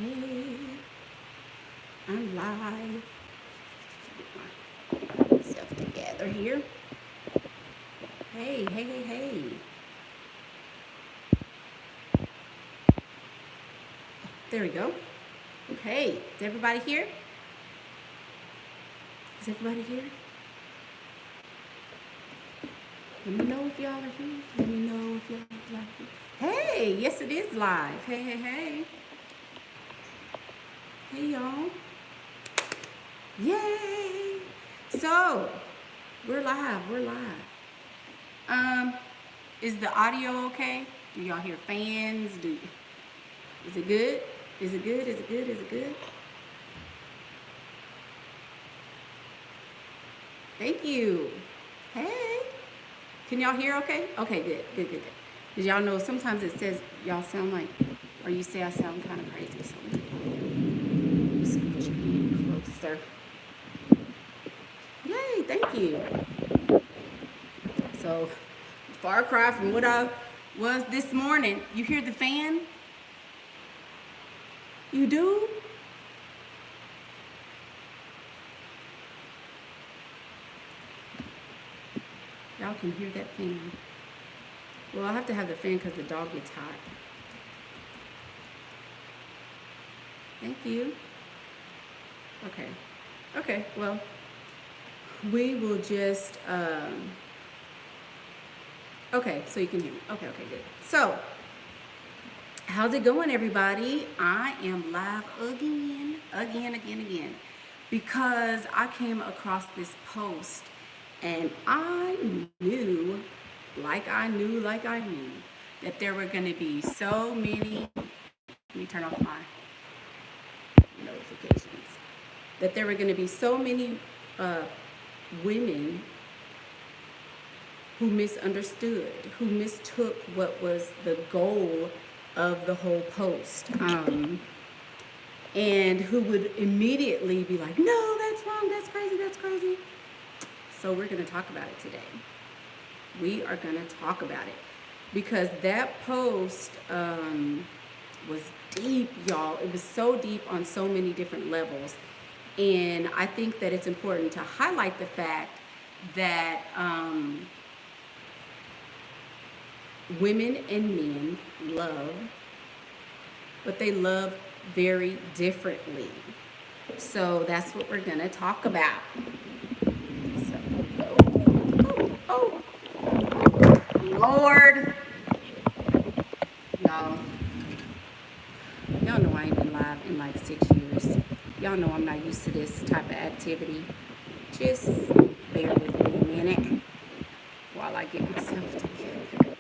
Hey, I'm live. Get myself together here. Hey, hey, hey, hey. There we go. Okay, is everybody here? Is everybody here? Let me know if y'all are here. Let me know if y'all are live. Hey, yes it is live. Hey, hey, hey. Hey, y'all. Yay! So, we're live. We're live. Is the audio okay? Do y'all hear fans? Is it good? Is it good? Is it good? Is it good? Thank you. Hey. Can y'all hear okay? Okay, good, good, good, good. Because y'all know sometimes it says y'all sound like, or you say I sound kind of crazy. So let me scooch in closer. Yay, thank you. So, far cry from what I was this morning. You hear the fan? You do? Y'all can hear that fan. Well, I have to have the fan because the dog gets hot. Thank you. Okay. Okay, well, we will just, okay, so you can hear me. Okay, okay, good. So, how's it going, everybody? I am live again, because I came across this post and I knew, like I knew, that there were going to be so many, let me turn off my notifications, that there were going to be so many women who misunderstood, who mistook what was the goal of the whole post, and who would immediately be like, no, that's wrong, that's crazy, that's crazy. So we're going to talk about it today. We are going to talk about it because that post was deep, y'all. It was so deep on so many different levels. And I think that it's important to highlight the fact that women and men love, but they love very differently. So that's what we're going to talk about. So, oh, Lord. Y'all know I ain't been live in like 6 years. Y'all know I'm not used to this type of activity. Just bear with me a minute while I get myself together.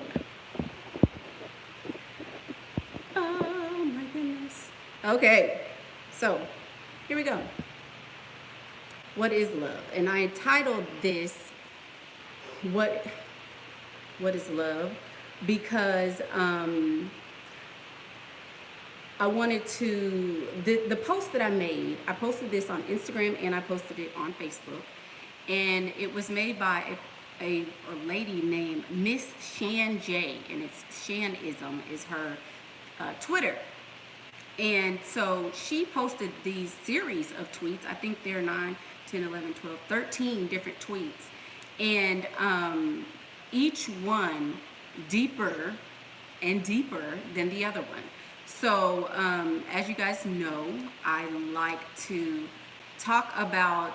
Oh my goodness. Okay, so here we go. What is love? And I entitled this, What is Love? Because I wanted to, the post that I made, I posted this on Instagram and I posted it on Facebook. And it was made by a lady named Miss Shan J. And it's Shanism is her Twitter. And so she posted these series of tweets. I think they're 9, 10, 11, 12, 13 different tweets. And each one deeper and deeper than the other one. So as you guys know, I like to talk about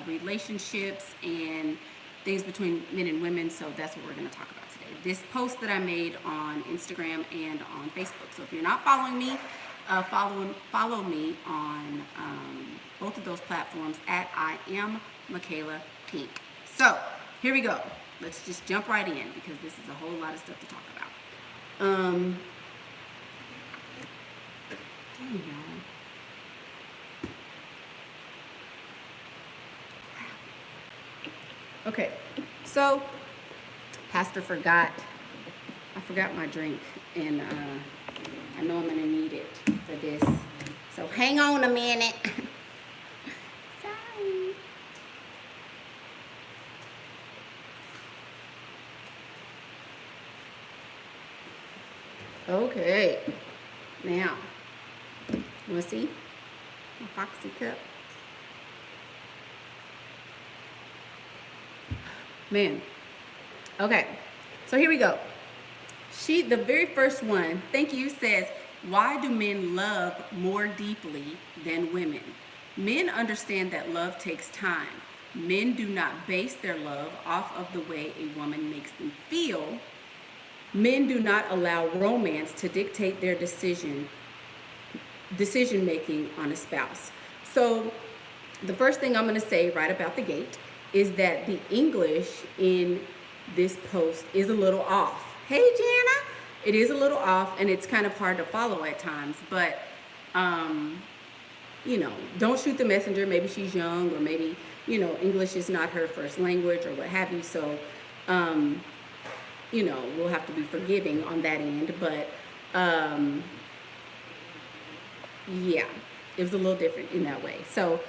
relationships and things between men and women. So that's what we're going to talk about today. This post that I made on Instagram and on Facebook. So if you're not following me, follow me on both of those platforms at I am Michaela Pink. So here we go. Let's just jump right in because this is a whole lot of stuff to talk about. Dang, y'all. Okay, so Pastor I forgot my drink, and I know I'm gonna need it for this. So hang on a minute. Sorry. Okay, now You want to see my foxy cup? Man. Okay, so here we go. The very first one, thank you, says, why do men love more deeply than women? Men understand that love takes time. Men do not base their love off of the way a woman makes them feel. Men do not allow romance to dictate their decision making on a spouse. So the first thing I'm going to say right about the gate is that the English in this post is a little off. Hey, Jana, it is a little off, and it's kind of hard to follow at times, but you know, don't shoot the messenger. Maybe she's young, or maybe, you know, English is not her first language or what have you. So you know, we'll have to be forgiving on that end, but yeah, it was a little different in that way. So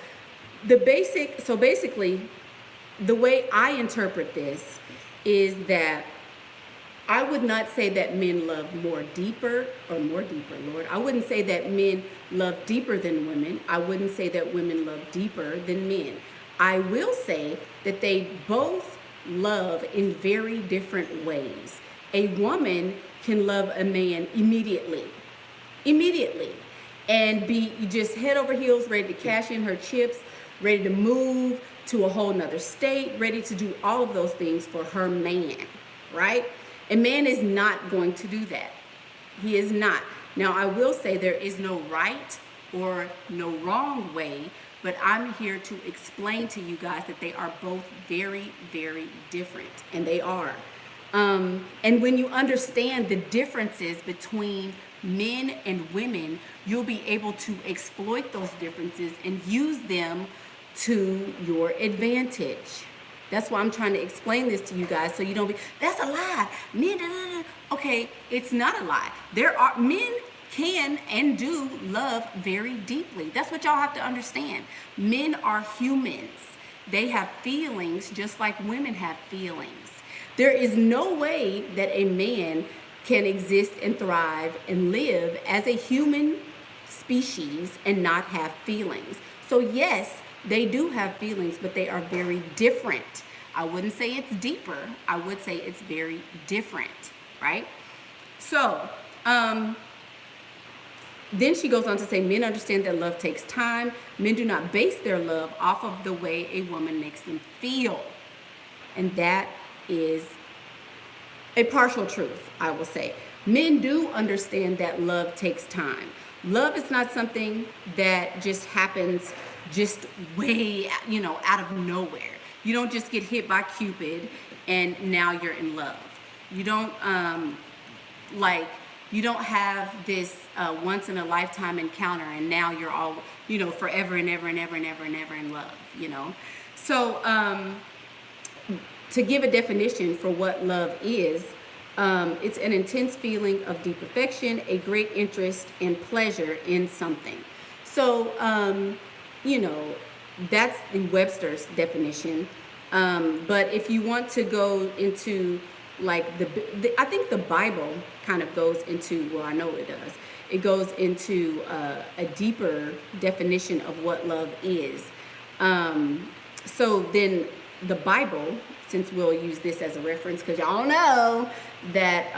basically, the way I interpret this is that I would not say that men love more deeper, Lord. I wouldn't say that men love deeper than women. I wouldn't say that women love deeper than men. I will say that they both love in very different ways. A woman can love a man immediately, and be just head over heels, ready to cash in her chips, ready to move to a whole nother state, ready to do all of those things for her man, right? A man is not going to do that. He is not. Now, I will say there is no right or no wrong way, but I'm here to explain to you guys that they are both very, very different, and they are. And when you understand the differences between men and women, you'll be able to exploit those differences and use them to your advantage. That's why I'm trying to explain this to you guys, so you don't be, that's a lie. Men, okay, it's not a lie. Men can and do love very deeply. That's what y'all have to understand. Men are humans. They have feelings just like women have feelings. There is no way that a man can exist and thrive and live as a human species and not have feelings. So yes, they do have feelings, but they are very different. I wouldn't say it's deeper. I would say it's very different, right? So, then she goes on to say, men understand that love takes time. Men do not base their love off of the way a woman makes them feel. And that is a partial truth, I will say. Men do understand that love takes time. Love is not something that just happens just way, you know, out of nowhere. You don't just get hit by Cupid and now you're in love. You don't you don't have this once in a lifetime encounter and now you're all, you know, forever and ever and ever and ever and ever in love, you know. So to give a definition for what love is, it's an intense feeling of deep affection, a great interest and pleasure in something. So, you know, that's in Webster's definition. But if you want to go into like I think the Bible kind of goes into, well, I know it does. It goes into a deeper definition of what love is. So then the Bible, since we'll use this as a reference, because y'all know that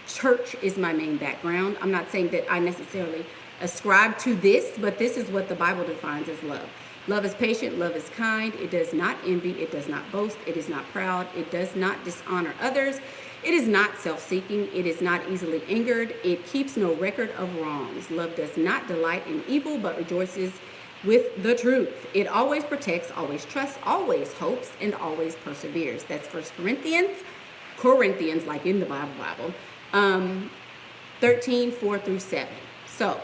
church is my main background. I'm not saying that I necessarily ascribe to this, but this is what the Bible defines as love. Love is patient, love is kind, it does not envy, it does not boast, it is not proud, it does not dishonor others, it is not self-seeking, it is not easily angered, it keeps no record of wrongs. Love does not delight in evil, but rejoices with the truth. It always protects, always trusts, always hopes, and always perseveres. That's 1 Corinthians, like in the Bible, 13, 4 through 7. So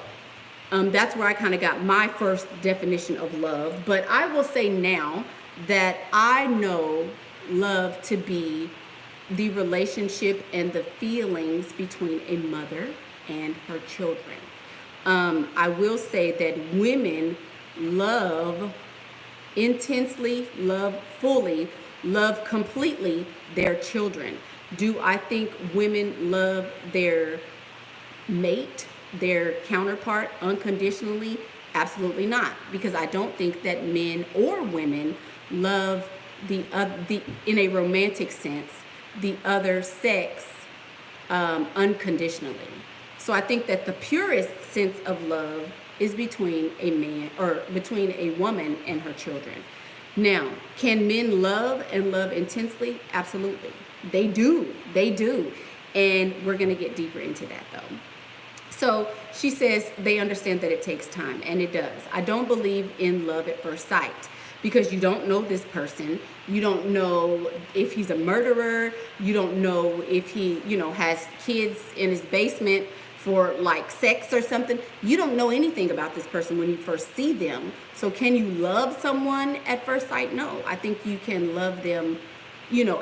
that's where I kind of got my first definition of love. But I will say now that I know love to be the relationship and the feelings between a mother and her children. I will say that women love intensely, love fully, love completely their children. Do I think women love their mate their counterpart unconditionally? Absolutely not, because I don't think that men or women love the in a romantic sense, the other sex unconditionally. So I think that the purest sense of love is between a man, or between a woman and her children. Now, can men love and love intensely? Absolutely. They do. They do. And we're going to get deeper into that though. So she says they understand that it takes time, and it does. I don't believe in love at first sight, because you don't know this person. You don't know if he's a murderer. You don't know if he, has kids in his basement for like sex or something. You don't know anything about this person when you first see them. So can you love someone at first sight? No. I think you can love them,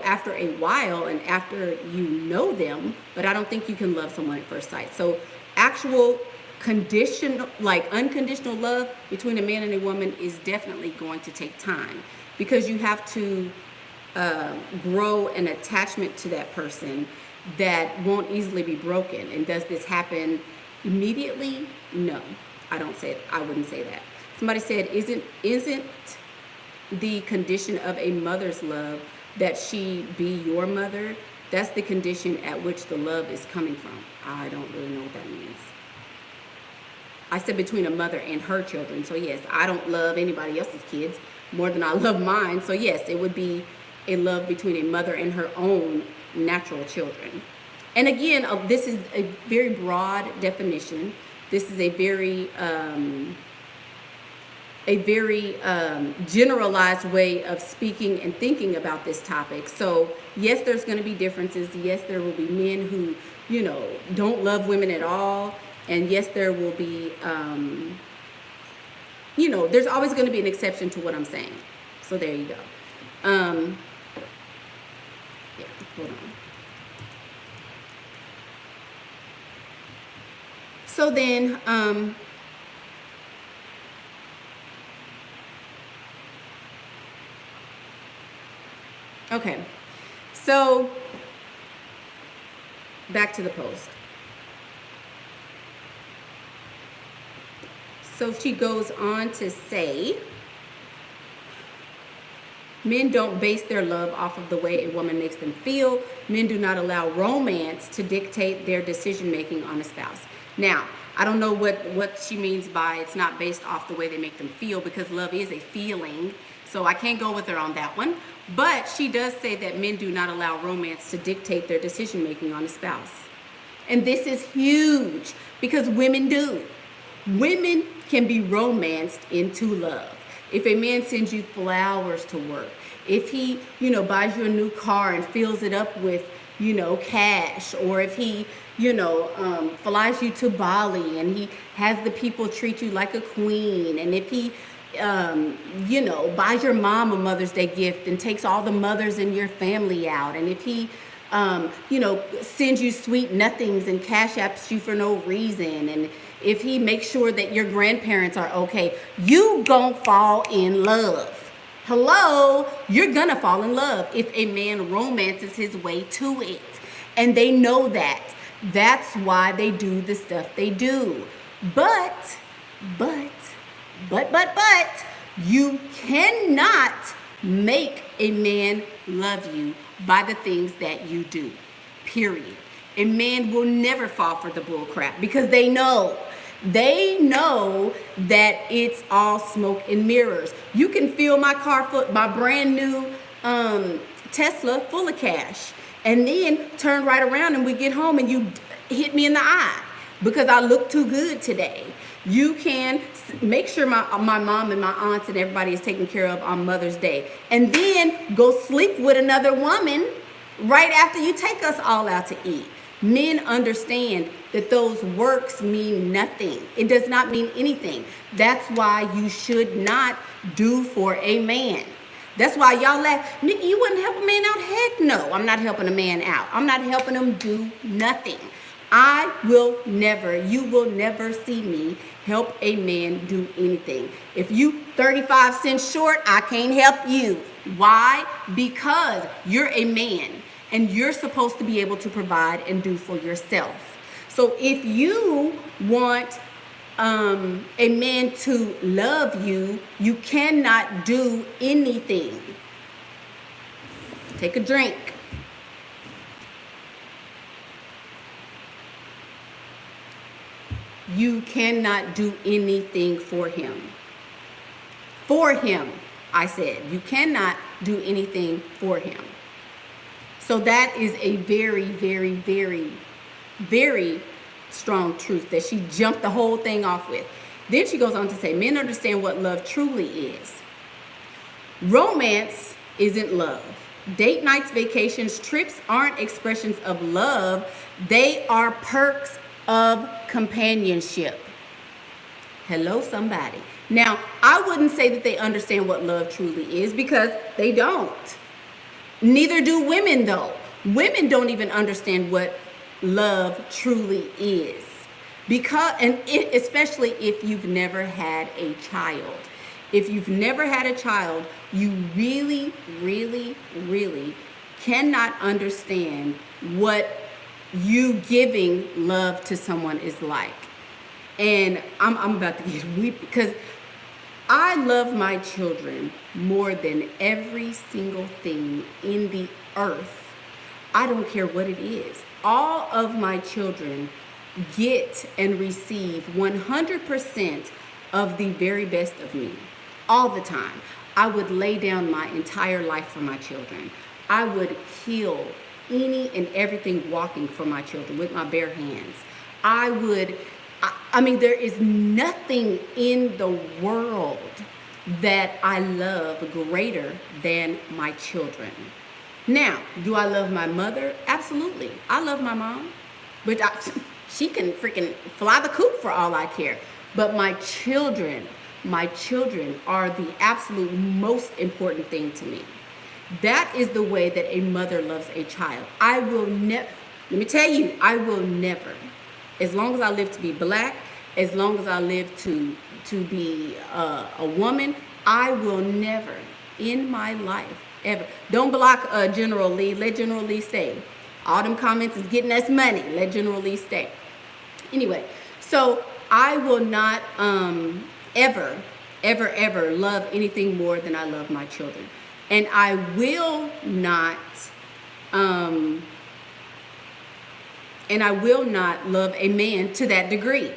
after a while and after you know them, but I don't think you can love someone at first sight. So actual conditional, like unconditional love between a man and a woman is definitely going to take time, because you have to grow an attachment to that person that won't easily be broken. And does this happen immediately? No, I wouldn't say that. Somebody said, isn't the condition of a mother's love that she be your mother? That's the condition at which the love is coming from. I don't really know what that means. I said between a mother and her children. So yes, I don't love anybody else's kids more than I love mine. So yes, it would be a love between a mother and her own natural children. And again, this is a very broad definition. This is a very generalized way of speaking and thinking about this topic. So yes, there's going to be differences. Yes, there will be men who, don't love women at all. And yes, there will be, there's always going to be an exception to what I'm saying. So there you go. Yeah, hold on. So then, okay, so back to the post. So she goes on to say, men don't base their love off of the way a woman makes them feel. Men do not allow romance to dictate their decision-making on a spouse. Now, I don't know what she means by it's not based off the way they make them feel, because love is a feeling. So I can't go with her on that one. But she does say that men do not allow romance to dictate their decision-making on a spouse. And this is huge, because women do. Women can be romanced into love. If a man sends you flowers to work, if he, buys you a new car and fills it up with, cash, or if he, flies you to Bali and he has the people treat you like a queen, and if he, buys your mom a Mother's Day gift and takes all the mothers in your family out, and if he, sends you sweet nothings and cash apps you for no reason, and if he makes sure that your grandparents are okay, you gonna fall in love. Hello, you're gonna fall in love if a man romances his way to it. And they know that. That's why they do the stuff they do. But, you cannot make a man love you by the things that you do, period. A man will never fall for the bull crap, because they know that it's all smoke and mirrors. You can fill my car full, my brand new Tesla full of cash, and then turn right around and we get home and you hit me in the eye because I look too good today. You can make sure my mom and my aunts and everybody is taken care of on Mother's Day, and then go sleep with another woman right after you take us all out to eat. Men understand that those works mean nothing. It does not mean anything. That's why you should not do for a man. That's why y'all laugh. Nikki, you wouldn't help a man out? Heck no, I'm not helping a man out. I'm not helping him do nothing. You will never see me help a man do anything. If you 35 cents short, I can't help you. Why? Because you're a man and you're supposed to be able to provide and do for yourself. So if you want a man to love you, you cannot do anything. Take a drink. You cannot do anything for him. For him, I said. You cannot do anything for him. So that is a very, very, very, very strong truth that she jumped the whole thing off with. Then she goes on to say, men understand what love truly is. Romance isn't love. Date nights, vacations, trips aren't expressions of love. They are perks of companionship. Hello, somebody. Now, I wouldn't say that they understand what love truly is, because they don't. Neither do women, though. Women don't even understand what love truly is, because, and especially if you've never had a child. If you've never had a child, you really, really, really cannot understand what you giving love to someone is like. And I'm about to get weepy, because I love my children more than every single thing in the earth. I don't care what it is. All of my children get and receive 100% of the very best of me, all the time. I would lay down my entire life for my children. I would kill any and everything walking for my children with my bare hands. I mean, there is nothing in the world that I love greater than my children. Now, do I love my mother? Absolutely. I love my mom, but she can freaking fly the coop for all I care. But my children are the absolute most important thing to me. That is the way that a mother loves a child. I will never, let me tell you, I will never, as long as I live to be black, as long as I live to be a woman, I will never in my life ever. Don't block General Lee. Let General Lee stay. All them comments is getting us money. Let General Lee stay. Anyway, so I will not ever love anything more than I love my children. And I will not love a man to that degree.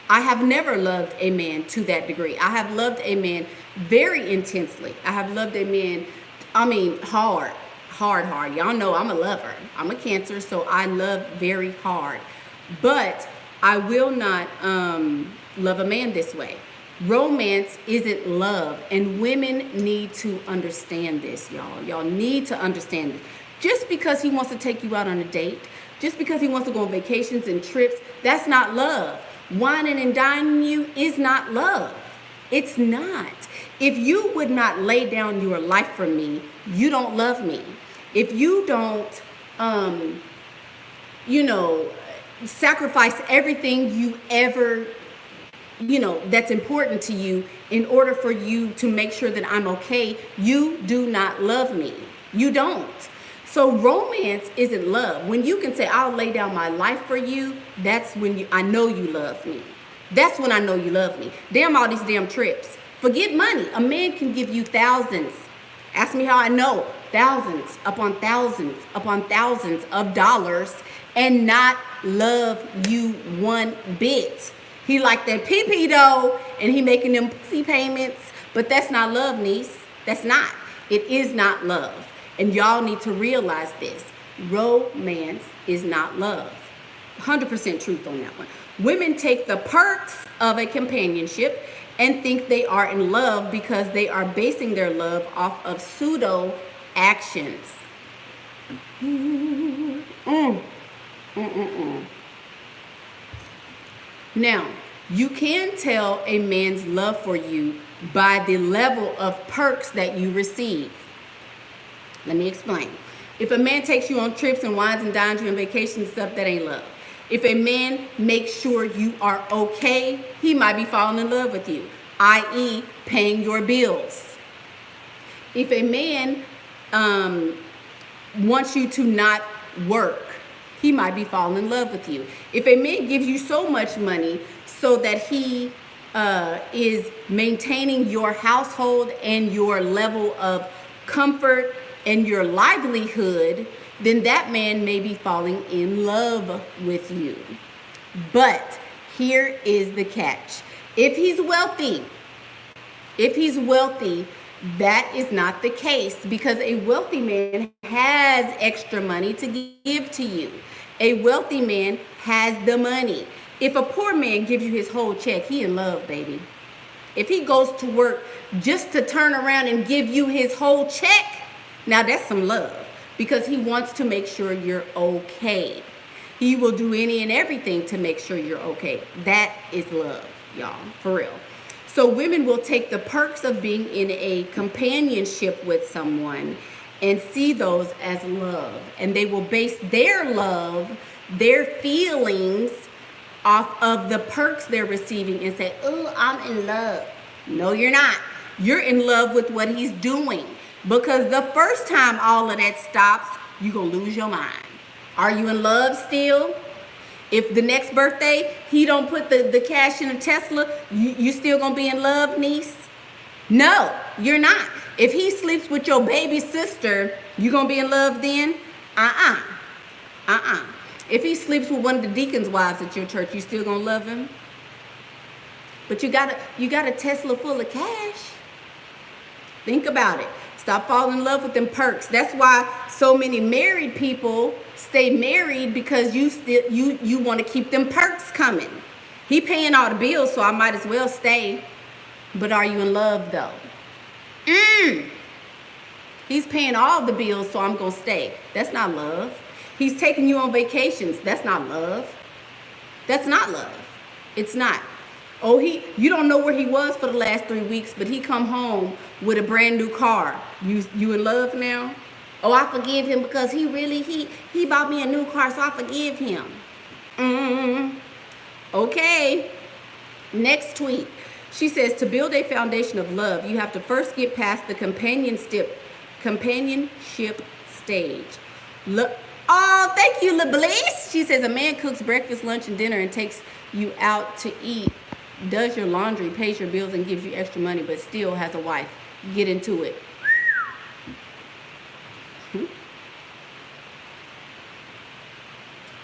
I have never loved a man to that degree. I have loved a man very intensely. I have loved a man, I mean, hard. Y'all know I'm a lover. I'm a Cancer, so I love very hard. But I will not love a man this way. Romance isn't love, and women need to understand this, y'all. Y'all need to understand this. Just because he wants to take you out on a date, just because he wants to go on vacations and trips, that's not love. Whining and dining you is not love. It's not. If you would not lay down your life for me, you don't love me. If you don't, sacrifice everything you ever, that's important to you in order for you to make sure that I'm okay, you do not love me. You don't. So romance isn't love. When you can say, I'll lay down my life for you, that's when I know you love me. That's when I know you love me. Damn all these damn trips. Forget money. A man can give you thousands. Ask me how I know. Thousands upon thousands of dollars and not love you one bit. He like that pee-pee though, and he making them pussy payments, but that's not love, niece. That's not. It is not love. And y'all need to realize this. Romance is not love. 100% truth on that one. Women take the perks of a companionship and think they are in love because they are basing their love off of pseudo actions. Now, you can tell a man's love for you by the level of perks that you receive. Let me explain. If a man takes you on trips and wines and dines you on vacations and stuff, that ain't love. If a man makes sure you are okay, he might be falling in love with you, i.e. paying your bills. If a man wants you to not work he might be falling in love with you. If a man gives you so much money so that he is maintaining your household and your level of comfort and your livelihood, then that man may be falling in love with you. But here is the catch. If he's wealthy, that is not the case, because a wealthy man has extra money to give to you. A wealthy man has the money. If a poor man gives you his whole check, he in love, baby. If he goes to work just to turn around and give you his whole check, now that's some love, because he wants to make sure you're okay. He will do any and everything to make sure you're okay. That is love, y'all, for real. So women will take the perks of being in a companionship with someone and see those as love. And they will base their love, their feelings, off of the perks they're receiving and say, oh, I'm in love. No, you're not. You're in love with what he's doing. Because the first time all of that stops, you're going to lose your mind. Are you in love still? If the next birthday, he don't put the cash in a Tesla, you still going to be in love, niece? No, you're not. If he sleeps with your baby sister, you going to be in love then? If he sleeps with one of the deacon's wives at your church, you still going to love him? But you got a Tesla full of cash. Think about it. Stop falling in love with them perks. That's why so many married people stay married, because you want to keep them perks coming. He paying all the bills, so I might as well stay. But are you in love though? He's paying all the bills, so I'm going to stay. That's not love. He's taking you on vacations. That's not love. That's not love. It's not. Oh, you don't know where he was for the last 3 weeks, but he come home with a brand new car. You in love now? Oh, I forgive him because he bought me a new car, so I forgive him. Okay. Next tweet. She says, to build a foundation of love, you have to first get past the companionship stage. Oh, thank you, LaBlaze. She says, a man cooks breakfast, lunch, and dinner and takes you out to eat, does your laundry, pays your bills, and gives you extra money, but still has a wife. Get into it.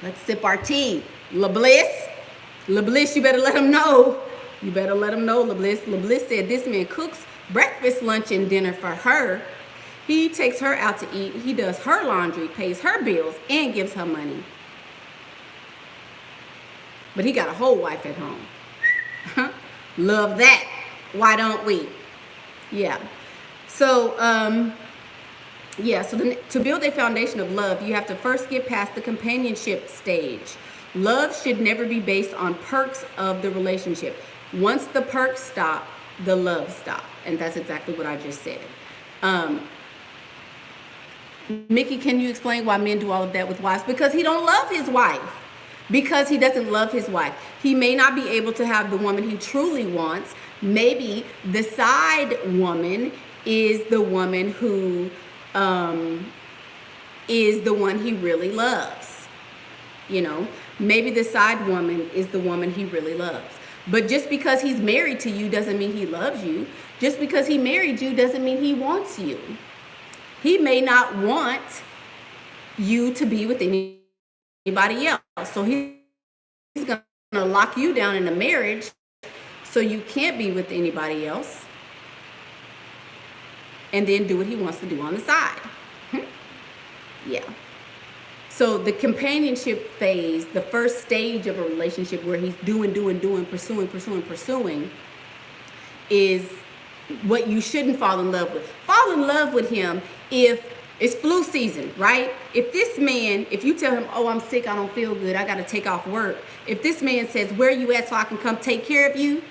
Let's sip our tea. LaBliss, you better let him know. You better let him know, LaBliss. LaBliss said this man cooks breakfast, lunch, and dinner for her. He takes her out to eat. He does her laundry, pays her bills, and gives her money. But he got a whole wife at home. Love that. Why don't we? Yeah. So, to build a foundation of love, you have to first get past the companionship stage. Love should never be based on perks of the relationship. Once the perks stop, the love stops. And that's exactly what I just said. Mickey, can you explain why men do all of that with wives? Because he don't love his wife. Because he doesn't love his wife. He may not be able to have the woman he truly wants. Maybe the side woman is the woman who is the one he really loves. You know, maybe the side woman is the woman he really loves. But just because he's married to you doesn't mean he loves you. Just because he married you doesn't mean he wants you. He may not want you to be with anybody else. So he's going to lock you down in a marriage so you can't be with anybody else, and then do what he wants to do on the side. Yeah. So the companionship phase, the first stage of a relationship where he's doing, pursuing, is what you shouldn't fall in love with. Fall in love with him if it's flu season, right? If this man, if you tell him, oh, I'm sick, I don't feel good, I got to take off work. If this man says, where are you at so I can come take care of you?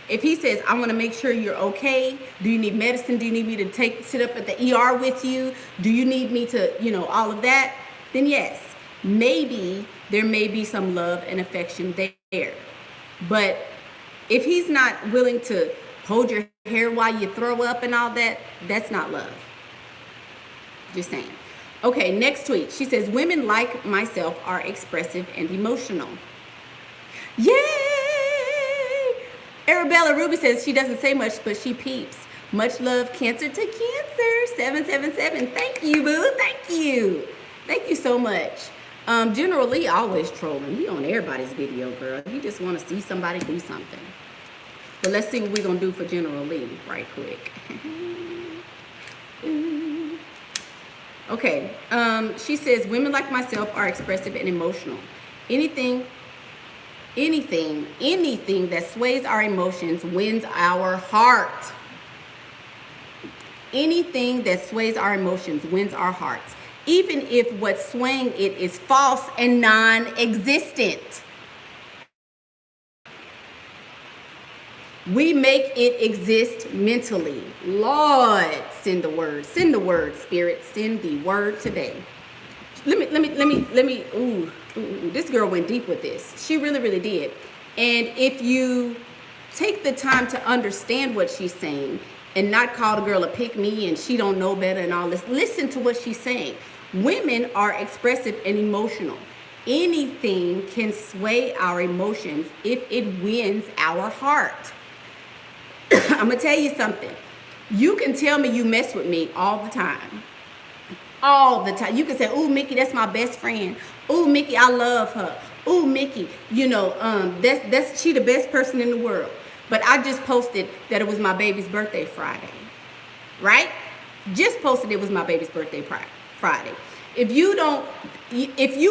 If he says, I want to make sure you're okay. Do you need medicine? Do you need me to sit up at the ER with you? Do you need me to, all of that? Then yes, maybe there may be some love and affection there. But if he's not willing to hold your hair while you throw up and all that, that's not love. Just saying. Okay, next tweet. She says, women like myself are expressive and emotional. Yay! Arabella Ruby says she doesn't say much, but she peeps. Much love, Cancer to Cancer, 777. Thank you, boo. Thank you. Thank you so much. General Lee always trolling. He on everybody's video, girl. He just want to see somebody do something. But let's see what we're going to do for General Lee right quick. Okay. She says, women like myself are expressive and emotional. Anything that sways our emotions wins our heart. Anything that sways our emotions wins our hearts, even if what's swaying it is false and non-existent. We make it exist mentally. Lord, send the word, Spirit, send the word today. Let me, ooh, this girl went deep with this. She really, really did. And if you take the time to understand what she's saying and not call the girl a pick-me and she don't know better and all this, listen to what she's saying. Women are expressive and emotional. Anything can sway our emotions if it wins our heart. I'm going to tell you something. You can tell me you mess with me all the time. All the time. You can say, ooh, Mickey, that's my best friend. Ooh, Mickey, I love her. Ooh, Mickey, you know, she the best person in the world. But I just posted that it was my baby's birthday Friday. Right? Just posted it was my baby's birthday Friday. If you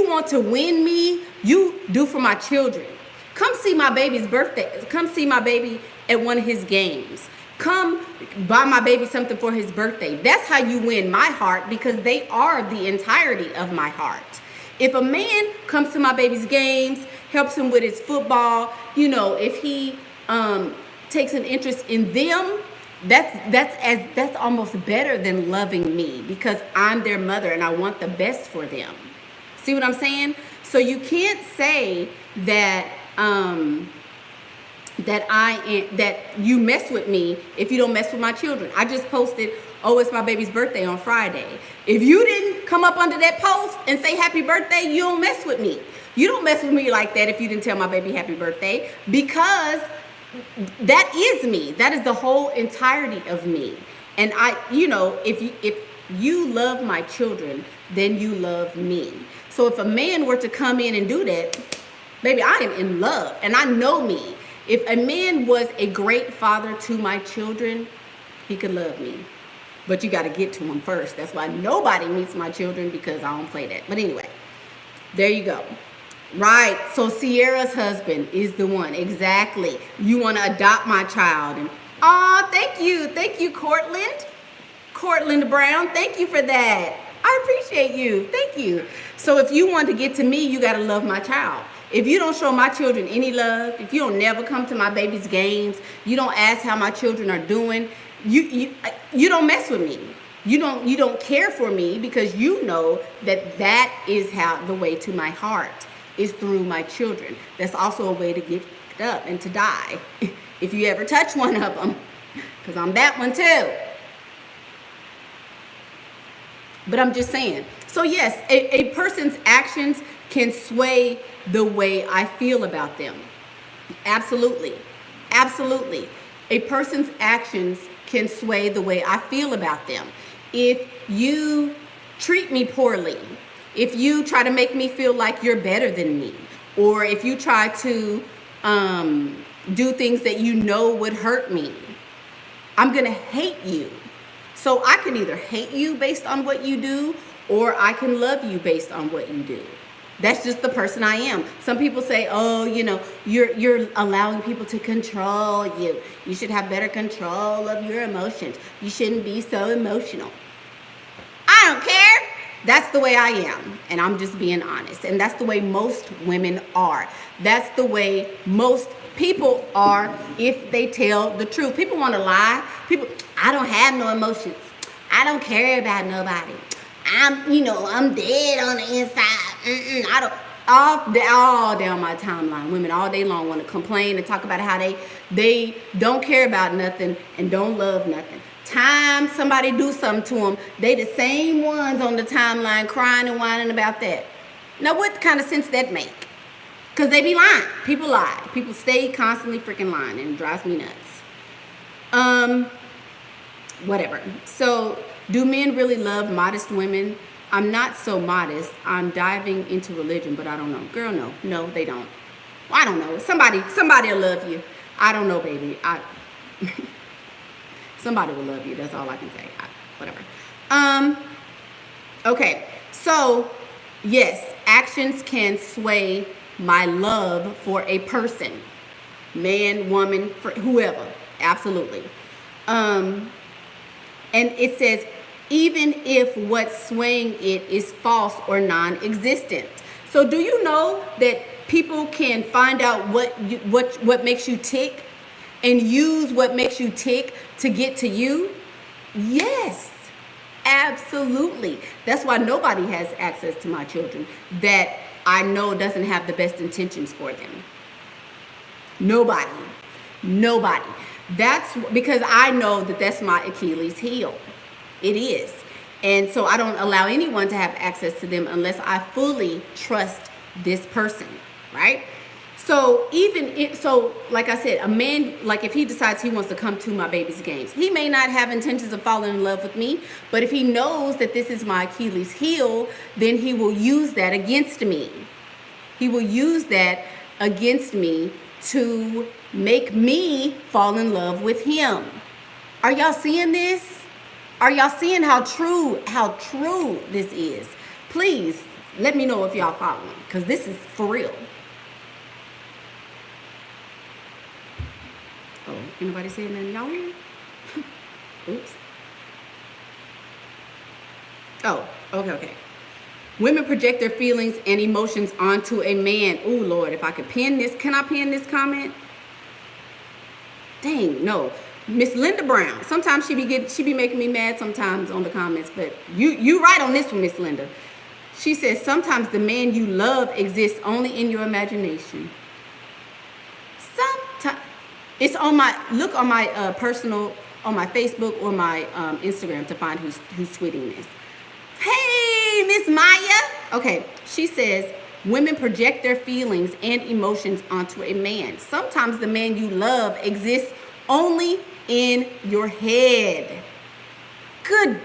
want to win me, you do for my children. Come see my baby's birthday. Come see my baby at one of his games. Come buy my baby something for his birthday. That's how you win my heart, because they are the entirety of my heart. If a man comes to my baby's games, helps him with his football, you know, if he takes an interest in them, that's almost better than loving me, because I'm their mother and I want the best for them. See what I'm saying? So you can't say that that you mess with me if you don't mess with my children. I just posted, oh, it's my baby's birthday on Friday. If you didn't come up under that post and say happy birthday, you don't mess with me. You don't mess with me like that if you didn't tell my baby happy birthday, because that is me. That is the whole entirety of me. And if you love my children, then you love me. So if a man were to come in and do that, baby, I am in love, and I know me. If a man was a great father to my children, he could love me. But you got to get to him first. That's why nobody meets my children, because I don't play that. But anyway, there you go. Right. So Sierra's husband is the one. Exactly. You want to adopt my child. And thank you. Thank you, Cortland Brown. Thank you for that. I appreciate you. Thank you. So if you want to get to me, you got to love my child. If you don't show my children any love, if you don't never come to my baby's games, you don't ask how my children are doing, you don't mess with me. You don't care for me, because you know that is how the way to my heart is through my children. That's also a way to get up and to die if you ever touch one of them, because I'm that one too. But I'm just saying. So yes, a person's actions can sway the way I feel about them. Absolutely. Absolutely. A person's actions can sway the way I feel about them. If you treat me poorly, if you try to make me feel like you're better than me, or if you try to do things that you know would hurt me, I'm going to hate you. So I can either hate you based on what you do, or I can love you based on what you do. That's just the person I am. Some people say, oh, you're allowing people to control you. You should have better control of your emotions. You shouldn't be so emotional. I don't care. That's the way I am. And I'm just being honest. And that's the way most women are. That's the way most people are if they tell the truth. People want to lie. I don't have no emotions. I don't care about nobody. I'm dead on the inside. I don't. All down my timeline, women all day long want to complain and talk about how they don't care about nothing and don't love nothing. Time somebody do something to them, they the same ones on the timeline crying and whining about that. Now, what kind of sense that make? Because they be lying. People lie. People stay constantly freaking lying, and it drives me nuts. Whatever. So, do men really love modest women? I'm not so modest. I'm diving into religion, but I don't know. Girl, no. No, they don't. Well, I don't know. Somebody will love you. I don't know, baby. Somebody will love you. That's all I can say. Whatever. Okay. So, yes, actions can sway my love for a person. Man, woman, for whoever. Absolutely. And it says, even if what's swaying it is false or non-existent. So do you know that people can find out what makes you tick and use what makes you tick to get to you? Yes, absolutely. That's why nobody has access to my children that I know doesn't have the best intentions for them. Nobody. That's because I know that that's my Achilles heel. It is. And so I don't allow anyone to have access to them unless I fully trust this person, right? So so like I said, a man, like if he decides he wants to come to my baby's games, he may not have intentions of falling in love with me, but if he knows that this is my Achilles heel, then he will use that against me. He will use that against me to make me fall in love with him. Are y'all seeing this? Are y'all seeing how true this is? Please let me know if y'all following, because this is for real. Oh, anybody saying nothing? Y'all hear? Oops. Oh, okay. Women project their feelings and emotions onto a man. Oh, Lord, if I could pin this. Can I pin this comment? Dang, no. Miss Linda Brown. Sometimes she be making me mad sometimes on the comments, but you right on this one, Miss Linda. She says, sometimes the man you love exists only in your imagination. Sometimes. It's on my, look on my personal, on my Facebook or my Instagram to find who's tweeting this. Hey, Miss Maya. Okay, she says, women project their feelings and emotions onto a man. Sometimes the man you love exists only in your head. Good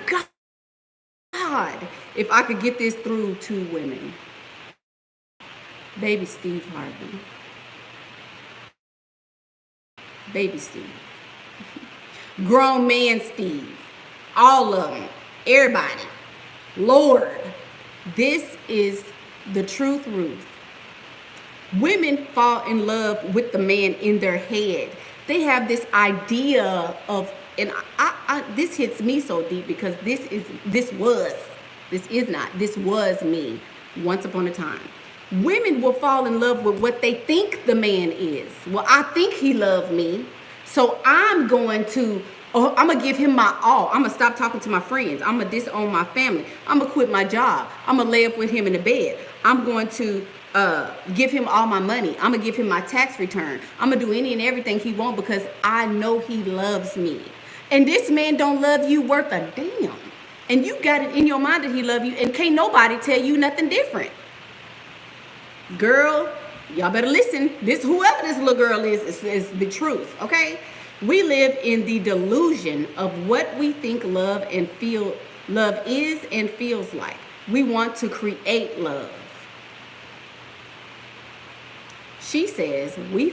God. If I could get this through to women. Baby Steve Harvey. Baby Steve. Grown man Steve. All of them. Everybody. Lord. This is the truth, Ruth. Women fall in love with the man in their head. They have this idea of, and this hits me so deep because this was me once upon a time. Women will fall in love with what they think the man is. Well, I think he loved me, so I'm going to give him my all. I'm going to stop talking to my friends. I'm going to disown my family. I'm going to quit my job. I'm going to lay up with him in the bed. I'm going to give him all my money. I'm going to give him my tax return. I'm going to do any and everything he wants because I know he loves me. And this man don't love you worth a damn. And you got it in your mind that he love you, and can't nobody tell you nothing different. Girl, y'all better listen. Whoever this little girl is the truth, okay? We live in the delusion of what we think love is and feels like. We want to create love. She says we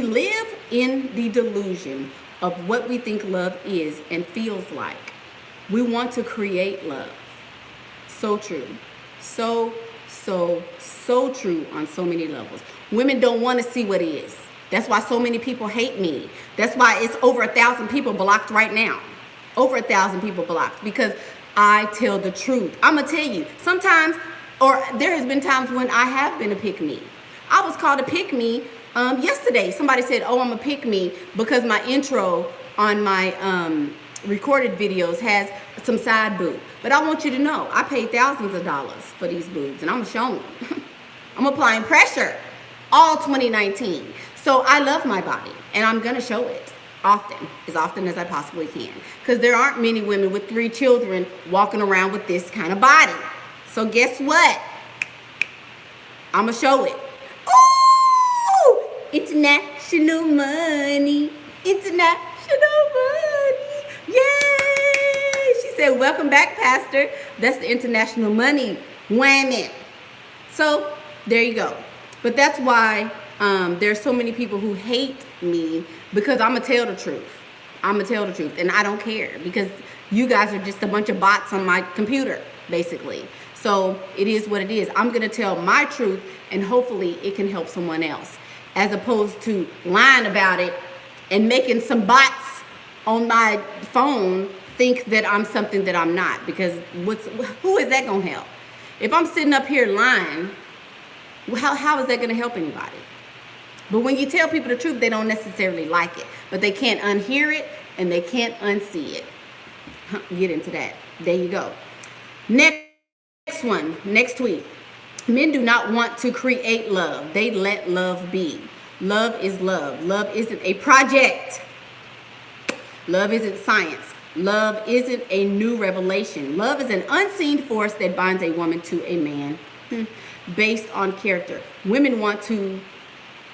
live in the delusion of what we think love is and feels like. We want to create love. So true. So true on so many levels. Women don't want to see what is. That's why so many people hate me. That's why it's over 1,000 people blocked right now. Over 1,000 people blocked because I tell the truth. I'm going to tell you, sometimes, or there has been times when I have been a pick-me. I was called a pick-me yesterday. Somebody said, oh, I'm a pick-me because my intro on my recorded videos has some side boob. But I want you to know, I paid thousands of dollars for these boobs, and I'm showing them. I'm applying pressure all 2019. So I love my body, and I'm going to show it. as often as I possibly can. Because there aren't many women with 3 children walking around with this kind of body. So guess what? I'ma show it. Ooh! International money. International money. Yay! She said, welcome back, Pastor. That's the international money. Women. So there you go. But that's why there's so many people who hate me, because I'm going to tell the truth. I'm going to tell the truth. And I don't care, because you guys are just a bunch of bots on my computer, basically. So it is what it is. I'm going to tell my truth, and hopefully it can help someone else, as opposed to lying about it and making some bots on my phone think that I'm something that I'm not. Because who is that going to help? If I'm sitting up here lying, how is that going to help anybody? But when you tell people the truth, they don't necessarily like it. But they can't unhear it, and they can't unsee it. Get into that. There you go. Next one. Next tweet. Men do not want to create love. They let love be. Love is love. Love isn't a project. Love isn't science. Love isn't a new revelation. Love is an unseen force that binds a woman to a man based on character. Women want to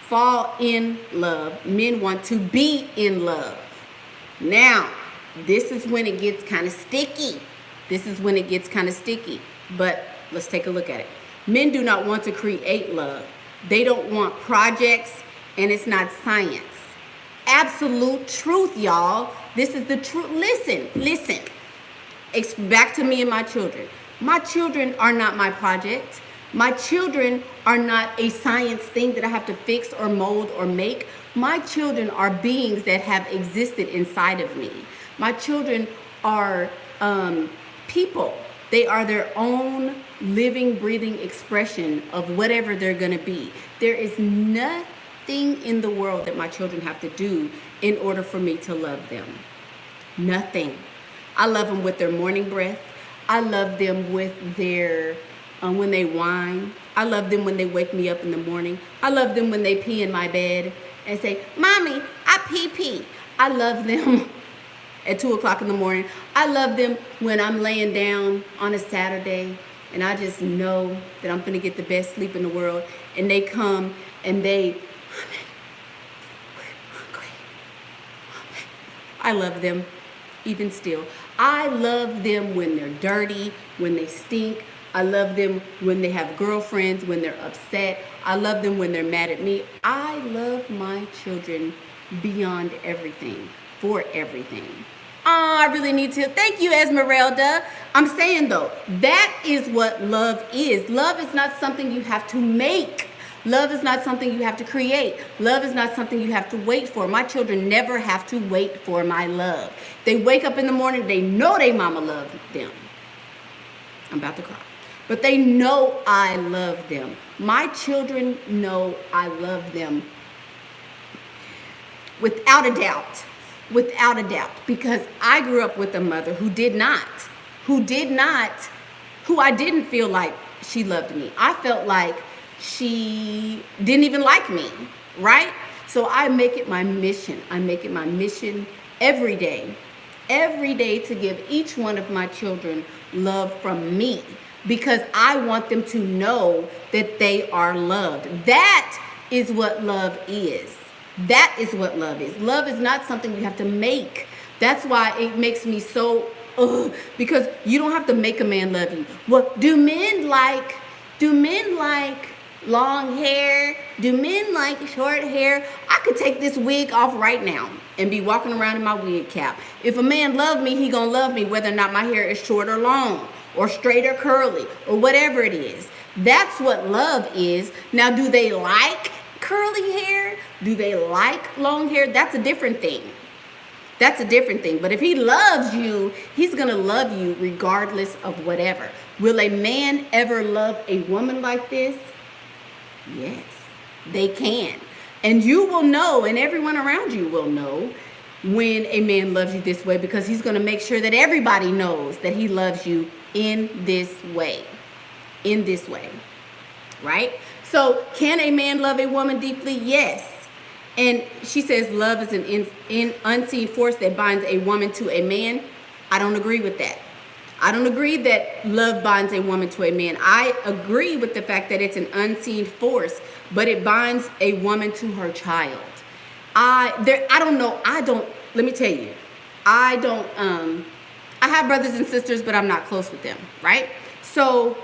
fall in love. Men want to be in love. Now, this is when it gets kind of sticky. This is when it gets kind of sticky. But let's take a look at it. Men do not want to create love. They don't want projects, and it's not science. Absolute truth, y'all. This is the truth. Listen. It's back to me and my children. My children are not my project. My children are not a science thing that I have to fix or mold or make. My children are beings that have existed inside of me. My children are people. They are their own living, breathing expression of whatever they're going to be. There is nothing in the world that my children have to do in order for me to love them. Nothing. I love them with their morning breath. I love them with their when they whine. I love them when they wake me up in the morning. I love them when they pee in my bed and say, "Mommy, I pee." I love them at 2 o'clock in the morning. I love them when I'm laying down on a Saturday and I just know that I'm going to get the best sleep in the world. And they come and we're hungry. I love them even still. I love them when they're dirty, when they stink. I love them when they have girlfriends, when they're upset. I love them when they're mad at me. I love my children beyond everything, for everything. Oh, I really need to. Thank you, Esmeralda. I'm saying, though, that is what love is. Love is not something you have to make. Love is not something you have to create. Love is not something you have to wait for. My children never have to wait for my love. They wake up in the morning, they know their mama loves them. I'm about to cry. But they know I love them. My children know I love them without a doubt. Without a doubt. Because I grew up with a mother who I didn't feel like she loved me. I felt like she didn't even like me, right? So I make it my mission. I make it my mission every day to give each one of my children love from me, because I want them to know that they are loved. That is what love is. That is what love is. Love is not something you have to make. That's why it makes me so, because you don't have to make a man love you. Well, do men like long hair? Do men like short hair? I could take this wig off right now and be walking around in my wig cap. If a man love me, he gonna love me whether or not my hair is short or long, or straight or curly, or whatever it is. That's what love is. Now, do they like curly hair? Do they like long hair? That's a different thing. That's a different thing. But if he loves you, he's going to love you regardless of whatever. Will a man ever love a woman like this? Yes, they can. And you will know, and everyone around you will know, when a man loves you this way, because he's going to make sure that everybody knows that he loves you in this way. In this way. Right? So, can a man love a woman deeply? Yes. And she says love is an unseen force that binds a woman to a man. I don't agree with that. I don't agree that love binds a woman to a man. I agree with the fact that it's an unseen force, but it binds a woman to her child. Let me tell you, I have brothers and sisters, but I'm not close with them, right? So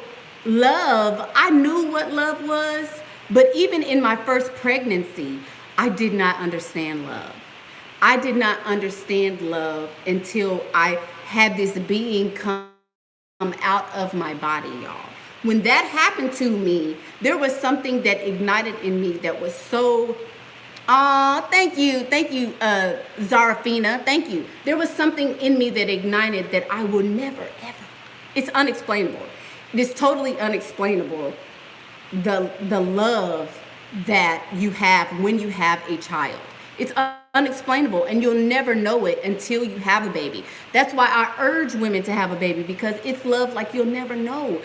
love, I knew what love was, but even in my first pregnancy, I did not understand love. I did not understand love until I had this being come out of my body, y'all. When that happened to me, there was something that ignited in me that was so, thank you, Zarafina, thank you. There was something in me that ignited that I will never, ever, it's unexplainable. It's totally unexplainable, the love that you have when you have a child. It's unexplainable, and you'll never know it until you have a baby. That's why I urge women to have a baby, because it's love like you'll never know.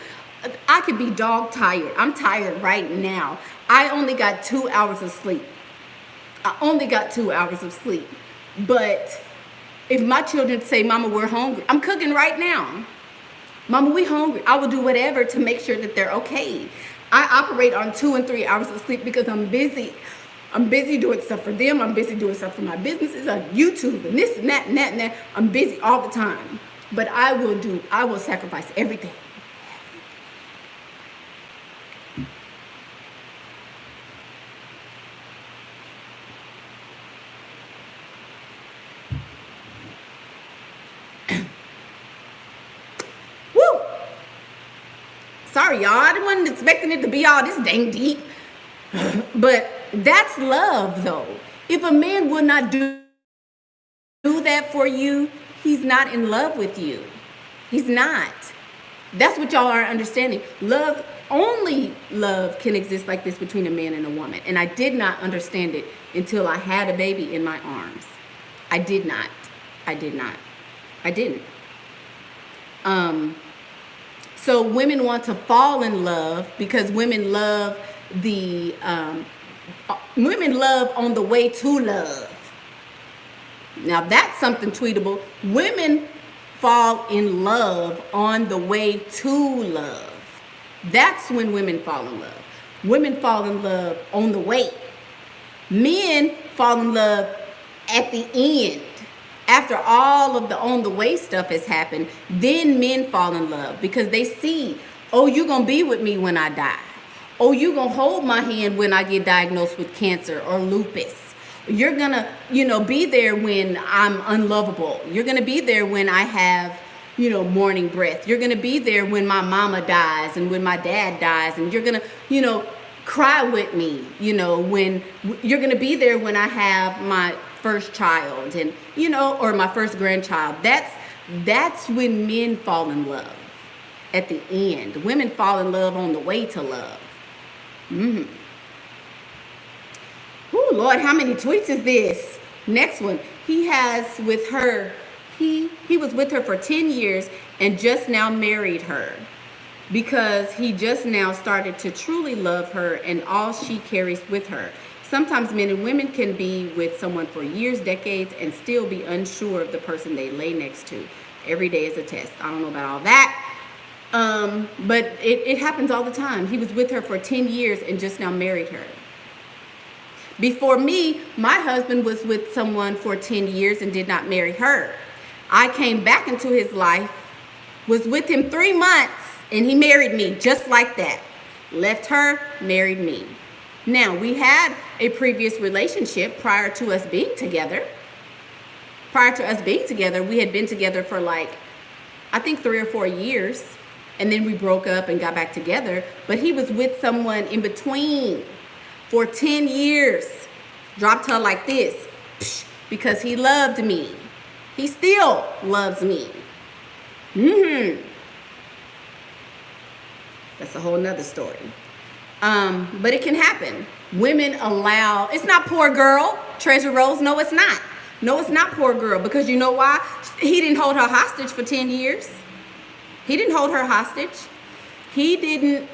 I could be dog tired. I'm tired right now. I only got 2 hours of sleep. But if my children say, Mama, we're hungry, I'm cooking right now. Mama, we hungry. I will do whatever to make sure that they're okay. I operate on 2 and 3 hours of sleep because I'm busy. I'm busy doing stuff for them. I'm busy doing stuff for my businesses on YouTube and this and that and that and that. I'm busy all the time. But I will sacrifice everything. Woo! Sorry, y'all. I wasn't expecting it to be all this dang deep. But that's love, though. If a man would not do that for you, he's not in love with you. He's not. That's what y'all aren't understanding. Only love can exist like this between a man and a woman. And I did not understand it until I had a baby in my arms. I didn't. So women want to fall in love because women love women love on the way to love. Now that's something tweetable. Women fall in love on the way to love. That's when women fall in love. Women fall in love on the way. Men fall in love at the end. After all of the on the way stuff has happened, then men fall in love because they see, oh, you're going to be with me when I die. Oh, you're going to hold my hand when I get diagnosed with cancer or lupus. You're going to, be there when I'm unlovable. You're going to be there when I have, morning breath. You're going to be there when my mama dies and when my dad dies. And you're going to, cry with me, when you're going to be there when I have my first child and, or my first grandchild. That's when men fall in love at the end. Women fall in love on the way to love. Oh, Lord, how many tweets is this? Next one. He has with her, he was with her for 10 years and just now married her because he just now started to truly love her and all she carries with her. Sometimes men and women can be with someone for years, decades, and still be unsure of the person they lay next to. Every day is a test. I don't know about all that. But it happens all the time. He was with her for 10 years and just now married her. Before me, my husband was with someone for 10 years and did not marry her. I came back into his life, was with him 3 months, and he married me just like that. Left her, married me. Now, we had a previous relationship prior to us being together. Prior to us being together, we had been together for I think 3 or 4 years. And then we broke up and got back together. But he was with someone in between for 10 years. Dropped her like this because he loved me. He still loves me. That's a whole nother story. But it can happen. Women allow, it's not poor girl, Treasure Rose. No, it's not. No, it's not poor girl, because you know why? He didn't hold her hostage for 10 years. He didn't hold her hostage. He didn't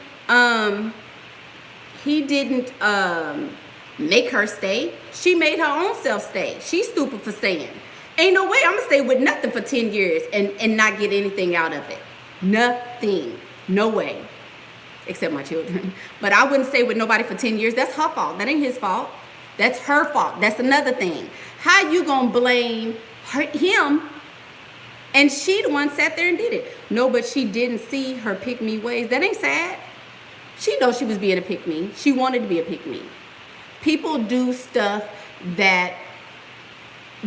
make her stay. She made her own self stay. She's stupid for staying. Ain't no way I'm gonna stay with nothing for 10 years and not get anything out of it. Nothing. No way. Except my children. But I wouldn't stay with nobody for 10 years. That's her fault. That ain't his fault. That's her fault. That's another thing. How you gonna blame him and she the one sat there and did it? No, but she didn't see her pick-me ways. That ain't sad. She knows she was being a pick-me. She wanted to be a pick-me. People do stuff that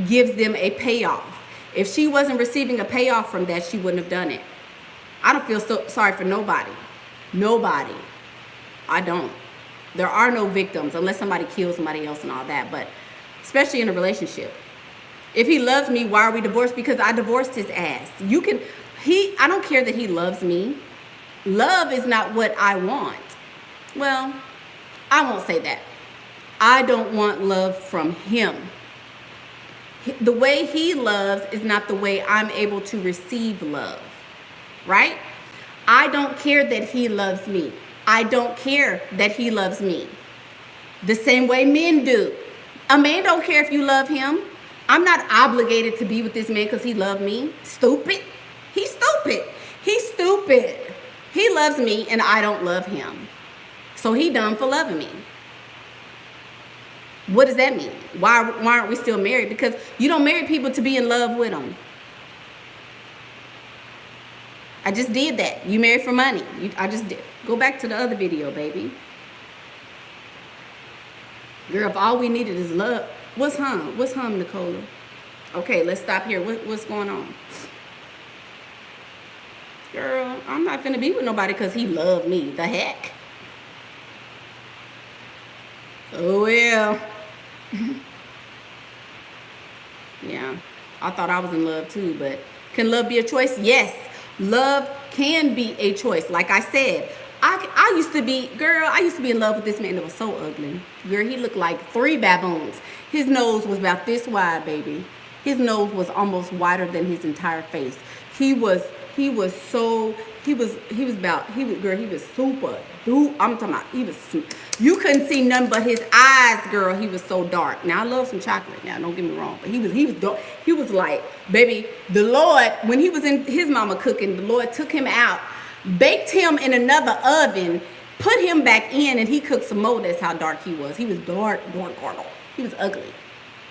gives them a payoff. If she wasn't receiving a payoff from that, she wouldn't have done it. I don't feel so sorry for nobody. Nobody. I don't. There are no victims unless somebody kills somebody else and all that. But especially in a relationship. If he loves me, why are we divorced? Because I divorced his ass. I don't care that he loves me. Love is not what I want. Well, I won't say that. I don't want love from him. The way he loves is not the way I'm able to receive love. Right? I don't care that he loves me. I don't care that he loves me. The same way men do. A man don't care if you love him. I'm not obligated to be with this man because he loved me. Stupid. He's stupid. He's stupid. He loves me and I don't love him. So he dumb for loving me. What does that mean? Why aren't we still married? Because you don't marry people to be in love with them. I just did that. You married for money. I just did. Go back to the other video, baby. Girl, if all we needed is love. What's hum? What's hum, Nicola? Okay, let's stop here. What's going on? Girl, I'm not finna be with nobody because he loved me. The heck? Oh, well. Yeah. I thought I was in love too, but can love be a choice? Yes. Love can be a choice. Like I said, I used to be in love with this man that was so ugly. Girl, he looked like 3 baboons. His nose was about this wide, baby. His nose was almost wider than his entire face. He was super. I'm talking about, he was super. You couldn't see nothing but his eyes, girl. He was so dark. Now, I love some chocolate. Now, don't get me wrong. But he was dark. He was like, baby, the Lord, when he was in his mama cooking, the Lord took him out, baked him in another oven, put him back in, and he cooked some more. That's how dark he was. He was dark. He was ugly.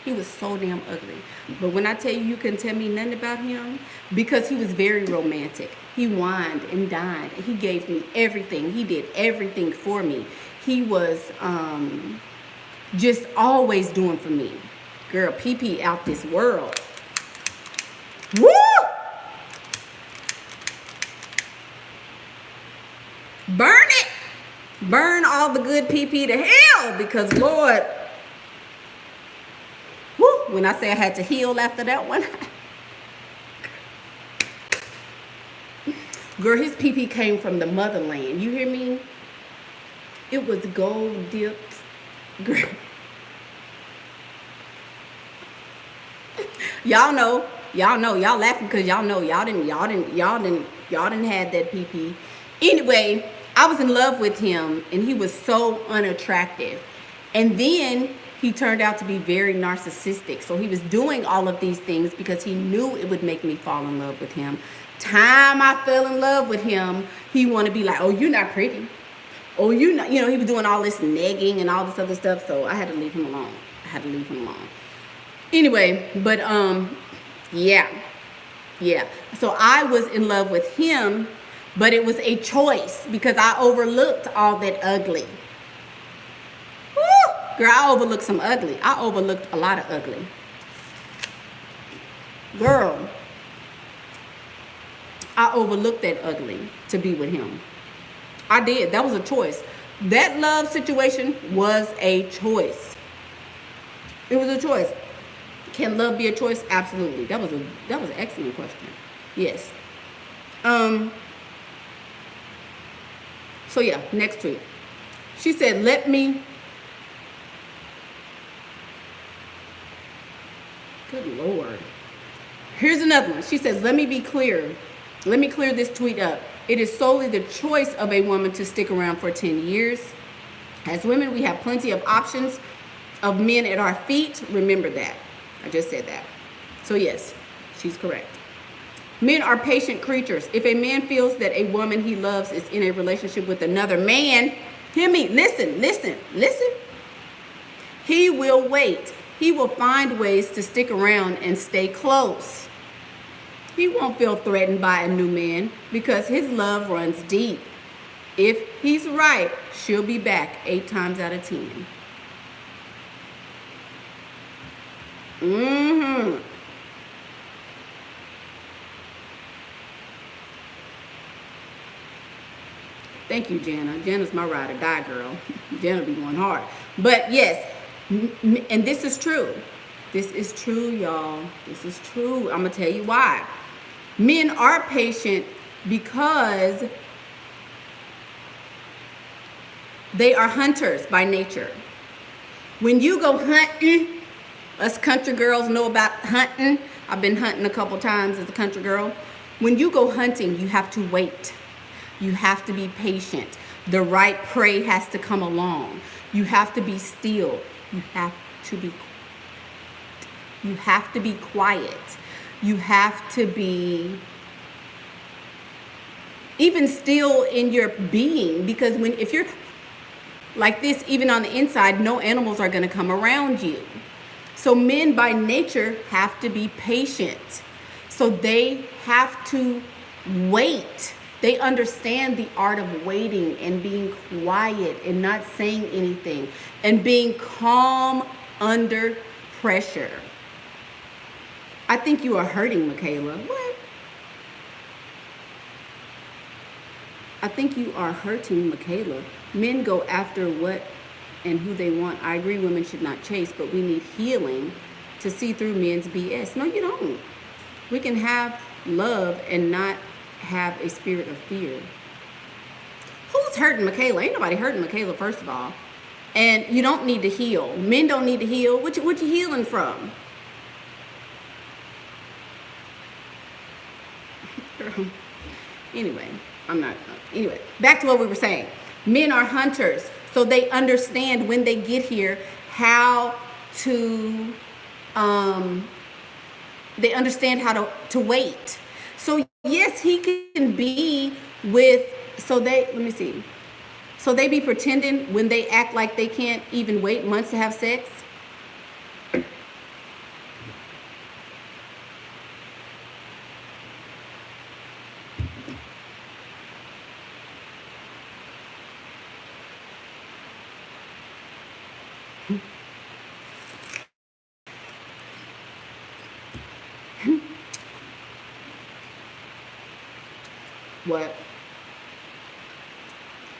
He was so damn ugly. But when I tell you, you couldn't tell me nothing about him, because he was very romantic. He wined and dined. He gave me everything. He did everything for me. He was just always doing for me. Girl, pee out this world. Woo! Burn it. Burn all the good pee to hell, because Lord, woo, when I say I had to heal after that one. Girl, his pee came from the motherland. You hear me? It was gold dipped. Girl. Y'all know. Y'all laughing because y'all know y'all didn't have that pee. Anyway, I was in love with him and he was so unattractive. And then he turned out to be very narcissistic. So he was doing all of these things because he knew it would make me fall in love with him. Time I fell in love with him, he wanted to be like, oh, you're not pretty. Oh, you're not, he was doing all this negging and all this other stuff. So I had to leave him alone. Anyway, but yeah. So I was in love with him, but it was a choice because I overlooked all that ugly. Woo! Girl, I overlooked some ugly. I overlooked a lot of ugly. Girl, I overlooked that ugly to be with him. I did. That was a choice. That love situation was a choice. It was a choice. Can love be a choice? Absolutely. That was an excellent question. Yes. So yeah, next tweet. She said, let me. Good Lord. Here's another one. She says, let me be clear. Let me clear this tweet up. It is solely the choice of a woman to stick around for 10 years. As women, we have plenty of options of men at our feet. Remember that. I just said that. So yes, she's correct. Men are patient creatures. If a man feels that a woman he loves is in a relationship with another man, hear me, listen. He will wait. He will find ways to stick around and stay close. He won't feel threatened by a new man because his love runs deep. If he's right, she'll be back 8 times out of 10. Thank you, Jana. Jana's my ride or die girl. Jana be going hard. But yes, and this is true. This is true, y'all. This is true. I'm going to tell you why. Men are patient because they are hunters by nature. When you go hunting, us country girls know about hunting. I've been hunting a couple times as a country girl. When you go hunting, you have to wait. You have to be patient. The right prey has to come along. You have to be still. You have to be quiet. You have to be even still in your being, because if you're like this, even on the inside, no animals are going to come around you. So men by nature have to be patient. So they have to wait. They understand the art of waiting and being quiet and not saying anything and being calm under pressure. I think you are hurting, Michaela. What? I think you are hurting, Michaela. Men go after what and who they want. I agree women should not chase, but we need healing to see through men's BS. No, you don't. We can have love and not have a spirit of fear. Who's hurting Michaela? Ain't nobody hurting Michaela, first of all. And you don't need to heal. Men don't need to heal. What you healing from? Anyway, anyway, back to what we were saying. Men are hunters, so they understand when they get here how to, they understand how to wait. So yes, he can be with, so they be pretending when they act like they can't even wait months to have sex. What?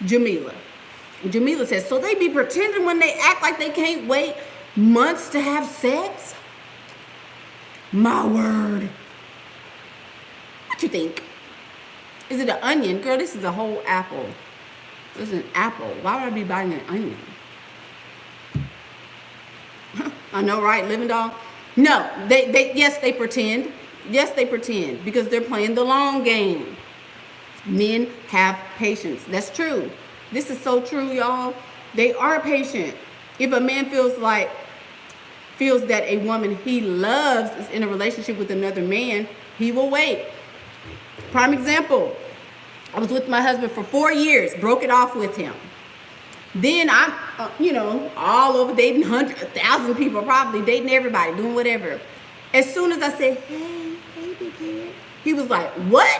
Jamila says, so they be pretending when they act like they can't wait months to have sex? My word. What you think? Is it an onion? Girl, this is a whole apple. This is an apple. Why would I be buying an onion? I know, right? Living dog? No, yes, they pretend. Yes, they pretend because they're playing the long game. Men have patience. That's true. This is so true, y'all. They are patient. If a man feels that a woman he loves is in a relationship with another man, he will wait. Prime example, I was with my husband for 4 years, broke it off with him. Then I'm, all over dating 100,000 people, probably dating everybody, doing whatever. As soon as I said, hey, big head, he was like, what?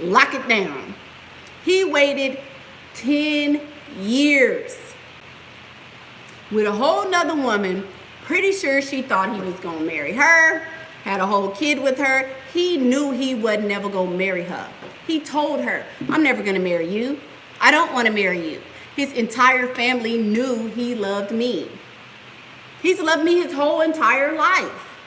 Lock it down. He waited 10 years with a whole nother woman, pretty sure she thought he was going to marry her, had a whole kid with her. He knew he wasn't never going to marry her. He told her, I'm never going to marry you. I don't want to marry you. His entire family knew he loved me. He's loved me his whole entire life.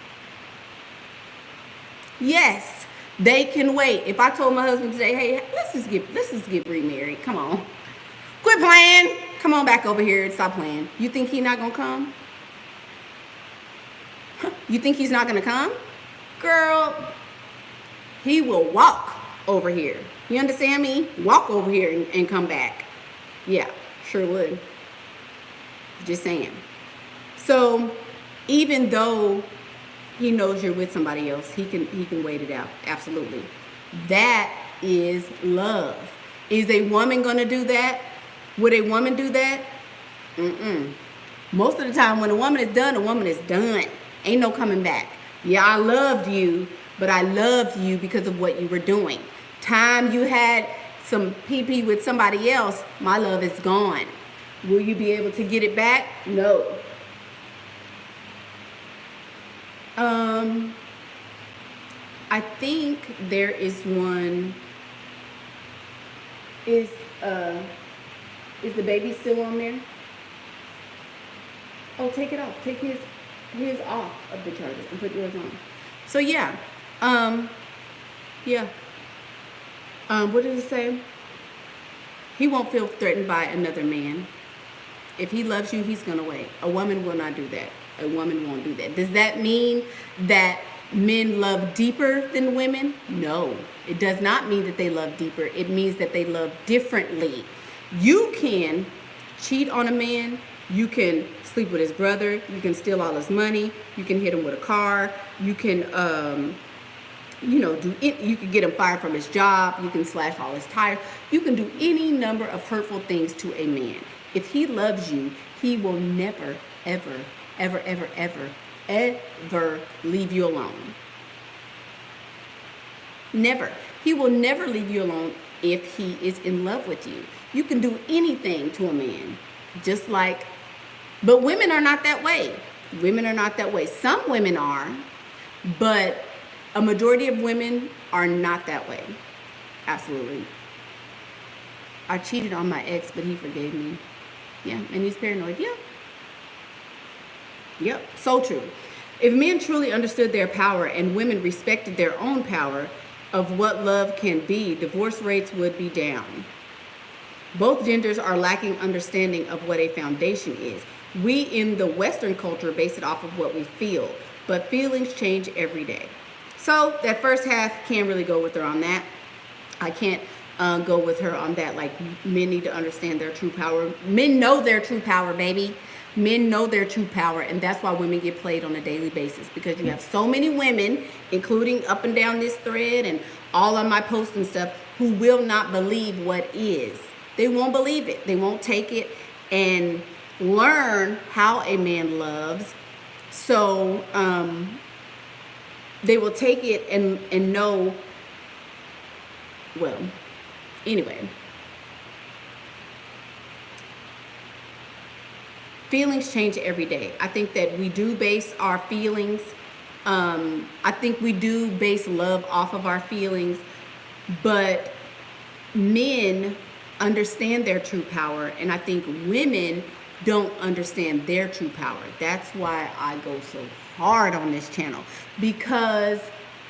Yes. They can wait. If I told my husband today, hey, let's just get remarried. Come on. Quit playing. Come on back over here and stop playing. You think he's not gonna come? You think he's not gonna come? Girl, he will walk over here. You understand me? Walk over here and come back. Yeah, sure would. Just saying. So even though he knows you're with somebody else, he can wait it out. Absolutely. That is love. Is a woman gonna do that? Would a woman do that? Most of the time when a woman is done, a woman is done. Ain't no coming back. Yeah, I loved you, but I loved you because of what you were doing. Time you had some pee-pee with somebody else, my love is gone. Will you be able to get it back? No. I think there is one. Is the baby still on there? Oh, take it off. Take his off of the charger and put yours on. So yeah, yeah. What did it say? He won't feel threatened by another man. If he loves you, he's gonna wait. A woman will not do that. A woman won't do that. Does that mean that men love deeper than women? No, it does not mean that they love deeper. It means that they love differently. You can cheat on a man. You can sleep with his brother. You can steal all his money. You can hit him with a car. You can, do it. You can get him fired from his job. You can slash all his tires. You can do any number of hurtful things to a man. If he loves you, he will never, ever, ever, ever, ever, ever leave you alone. Never. He will never leave you alone if he is in love with you. You can do anything to a man, just like, but women are not that way. Women are not that way. Some women are, but a majority of women are not that way. Absolutely. I cheated on my ex, but he forgave me. Yeah, and he's paranoid. Yeah. Yep, so true. If men truly understood their power and women respected their own power of what love can be, divorce rates would be down. Both genders are lacking understanding of what a foundation is. We in the Western culture base it off of what we feel, but feelings change every day. So that first half, can't really go with her on that. I can't go with her on that. Like, men need to understand their true power. Men know their true power, baby. Men know their true power, and that's why women get played on a daily basis, because you have so many women, including up and down this thread and all on my posts and stuff, who will not believe what is. They won't believe it. They won't take it and learn how a man loves. So they will take it and know, well, anyway. Feelings change every day. I think that we do base our feelings, I think we do base love off of our feelings, but men understand their true power, and I think women don't understand their true power. That's why I go so hard on this channel, because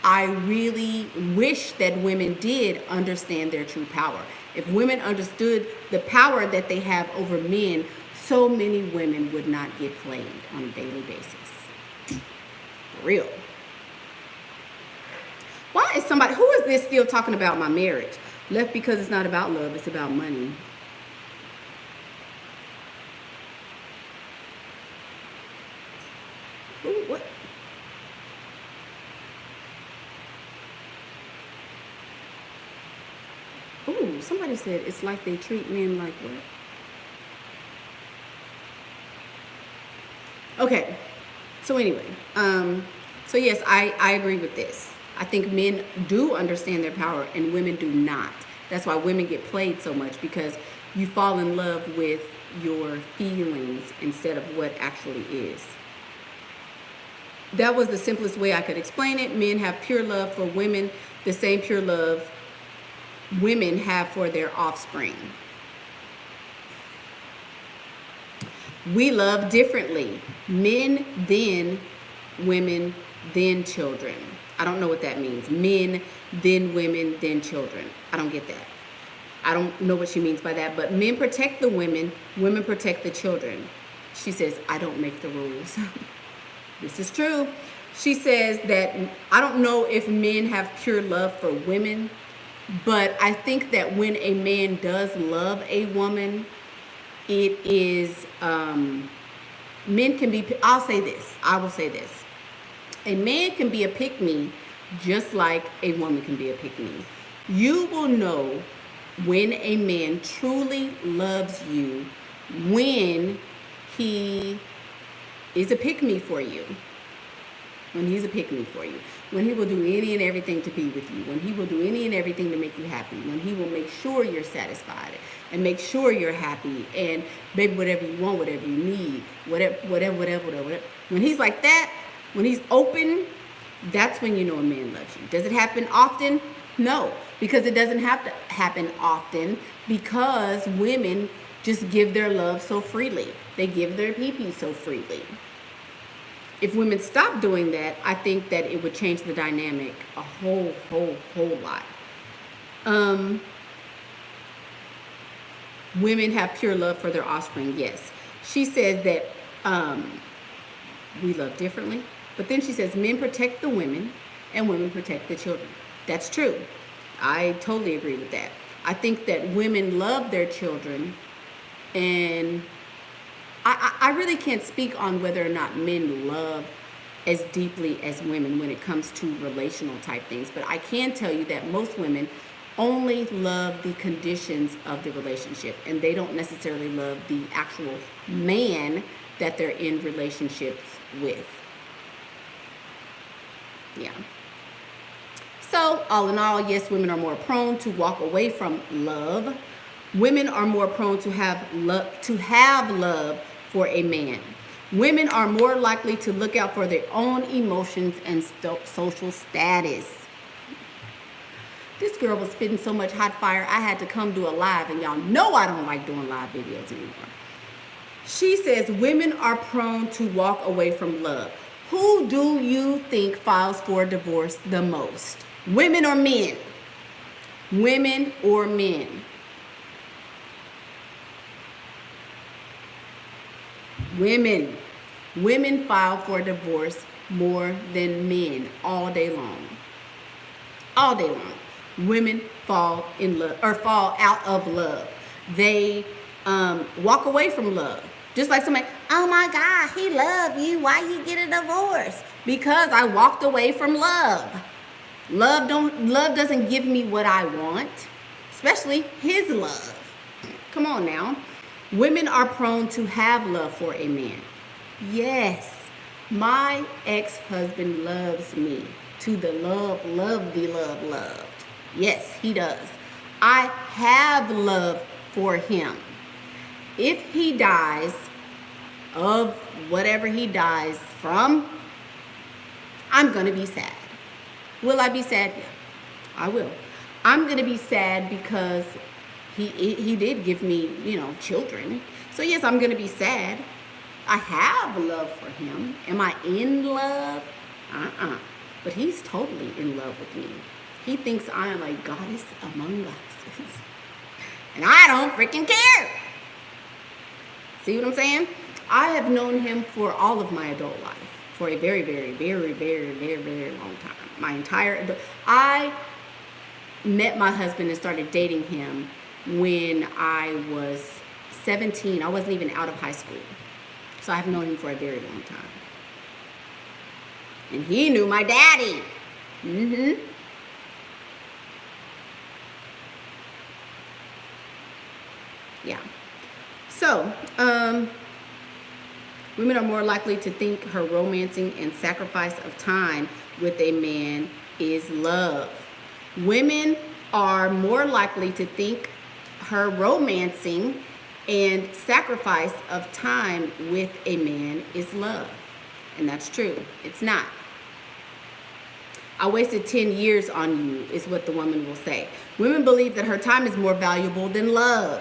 I really wish that women did understand their true power. If women understood the power that they have over men, so many women would not get played on a daily basis. For real. Why is somebody, who is this still talking about my marriage? Left because it's not about love, it's about money. Ooh, what? Ooh, somebody said it's like they treat men like what? Okay, so anyway, so yes, I agree with this. I think men do understand their power and women do not. That's why women get played so much, because you fall in love with your feelings instead of what actually is. That was the simplest way I could explain it. Men have pure love for women, the same pure love women have for their offspring. We love differently. Men, then women, then children. I don't know what that means. Men, then women, then children. I don't get that. I don't know what she means by that, but men protect the women, women protect the children. She says, I don't make the rules. This is true. She says that I don't know if men have pure love for women, but I think that when a man does love a woman, it is Men can be, I'll say this, I will say this. A man can be a pick-me just like a woman can be a pick-me. You will know when a man truly loves you when he is a pick-me for you. When he's a pick-me for you. When he will do any and everything to be with you. When he will do any and everything to make you happy. When he will make sure you're satisfied and make sure you're happy and baby, whatever you want, whatever you need, whatever. When he's like that, when he's open, that's when you know a man loves you. Does it happen often? No, because it doesn't have to happen often because women just give their love so freely. They give their pee-pee so freely. If women stop doing that, I think that it would change the dynamic a whole lot. Women have pure love for their offspring, yes. She says that we love differently, but then she says men protect the women and women protect the children. That's true. I totally agree with that. I think that women love their children, and I really can't speak on whether or not men love as deeply as women when it comes to relational type things, but I can tell you that most women only love the conditions of the relationship, and they don't necessarily love the actual man that they're in relationships with. Yeah. So, all in all, yes, women are more prone to walk away from love. Women are more prone to have love for a man. Women are more likely to look out for their own emotions and social status. This girl was spitting so much hot fire, I had to come do a live, and y'all know I don't like doing live videos anymore. She says women are prone to walk away from love. Who do you think files for divorce the most? Women or men? Women or men? Women. Women file for divorce more than men all day long. All day long. Women fall in love or fall out of love. They walk away from love. Just like somebody, oh my God, he loved you. Why you get a divorce? Because I walked away from love. Love doesn't give me what I want, especially his love. Come on now. Women are prone to have love for a man. Yes, my ex-husband loves me to the loved. Yes, he does. I have love for him. If he dies of whatever he dies from, I'm going to be sad. Will I be sad? Yeah, I will. I'm going to be sad because he did give me, children. So yes, I'm going to be sad. I have love for him. Am I in love? But he's totally in love with me. He thinks I am a goddess among goddesses. And I don't freaking care. See what I'm saying? I have known him for all of my adult life. For a very, very, very, very, very, very long time. My entire adult. I met my husband and started dating him when I was 17. I wasn't even out of high school. So I've known him for a very long time. And he knew my daddy. Yeah. So, women are more likely to think her romancing and sacrifice of time with a man is love. Women are more likely to think her romancing and sacrifice of time with a man is love. And that's true. It's not. I wasted 10 years on you, is what the woman will say. Women believe that her time is more valuable than love.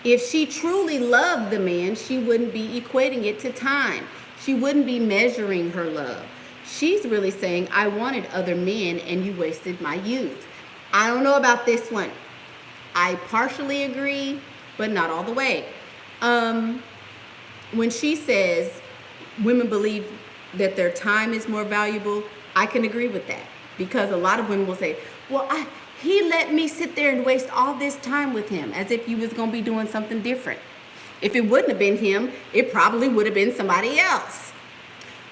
If she truly loved the man, she wouldn't be equating it to time. She wouldn't be measuring her love. She's really saying, I wanted other men and you wasted my youth. I don't know about this one. I partially agree, but not all the way. When she says women believe that their time is more valuable, I can agree with that. Because a lot of women will say, well, he let me sit there and waste all this time with him as if you was going to be doing something different. If it wouldn't have been him, it probably would have been somebody else.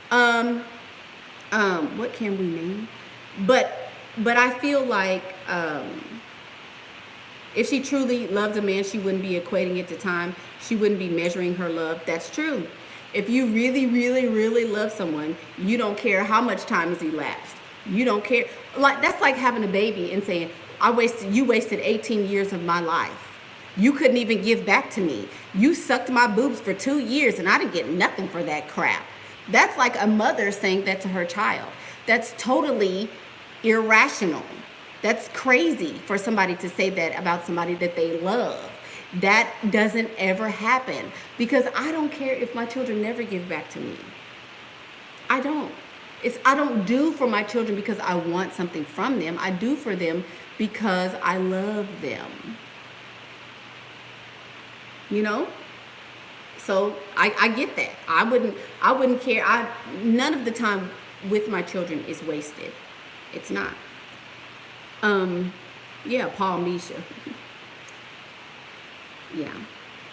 What can we name? But I feel like if she truly loved a man, she wouldn't be equating it to time. She wouldn't be measuring her love. That's true. If you really, really, really love someone, you don't care how much time has elapsed. You don't care. Like, that's like having a baby and saying, you wasted 18 years of my life. You couldn't even give back to me. You sucked my boobs for 2 years and I didn't get nothing for that crap. That's like a mother saying that to her child. That's totally irrational. That's crazy for somebody to say that about somebody that they love. That doesn't ever happen, because I don't care if my children never give back to me. I don't. I don't do for my children because I want something from them. I do for them because I love them. You know? So I get that. I wouldn't care. None of the time with my children is wasted. It's not. Yeah, Paul Misha. Yeah.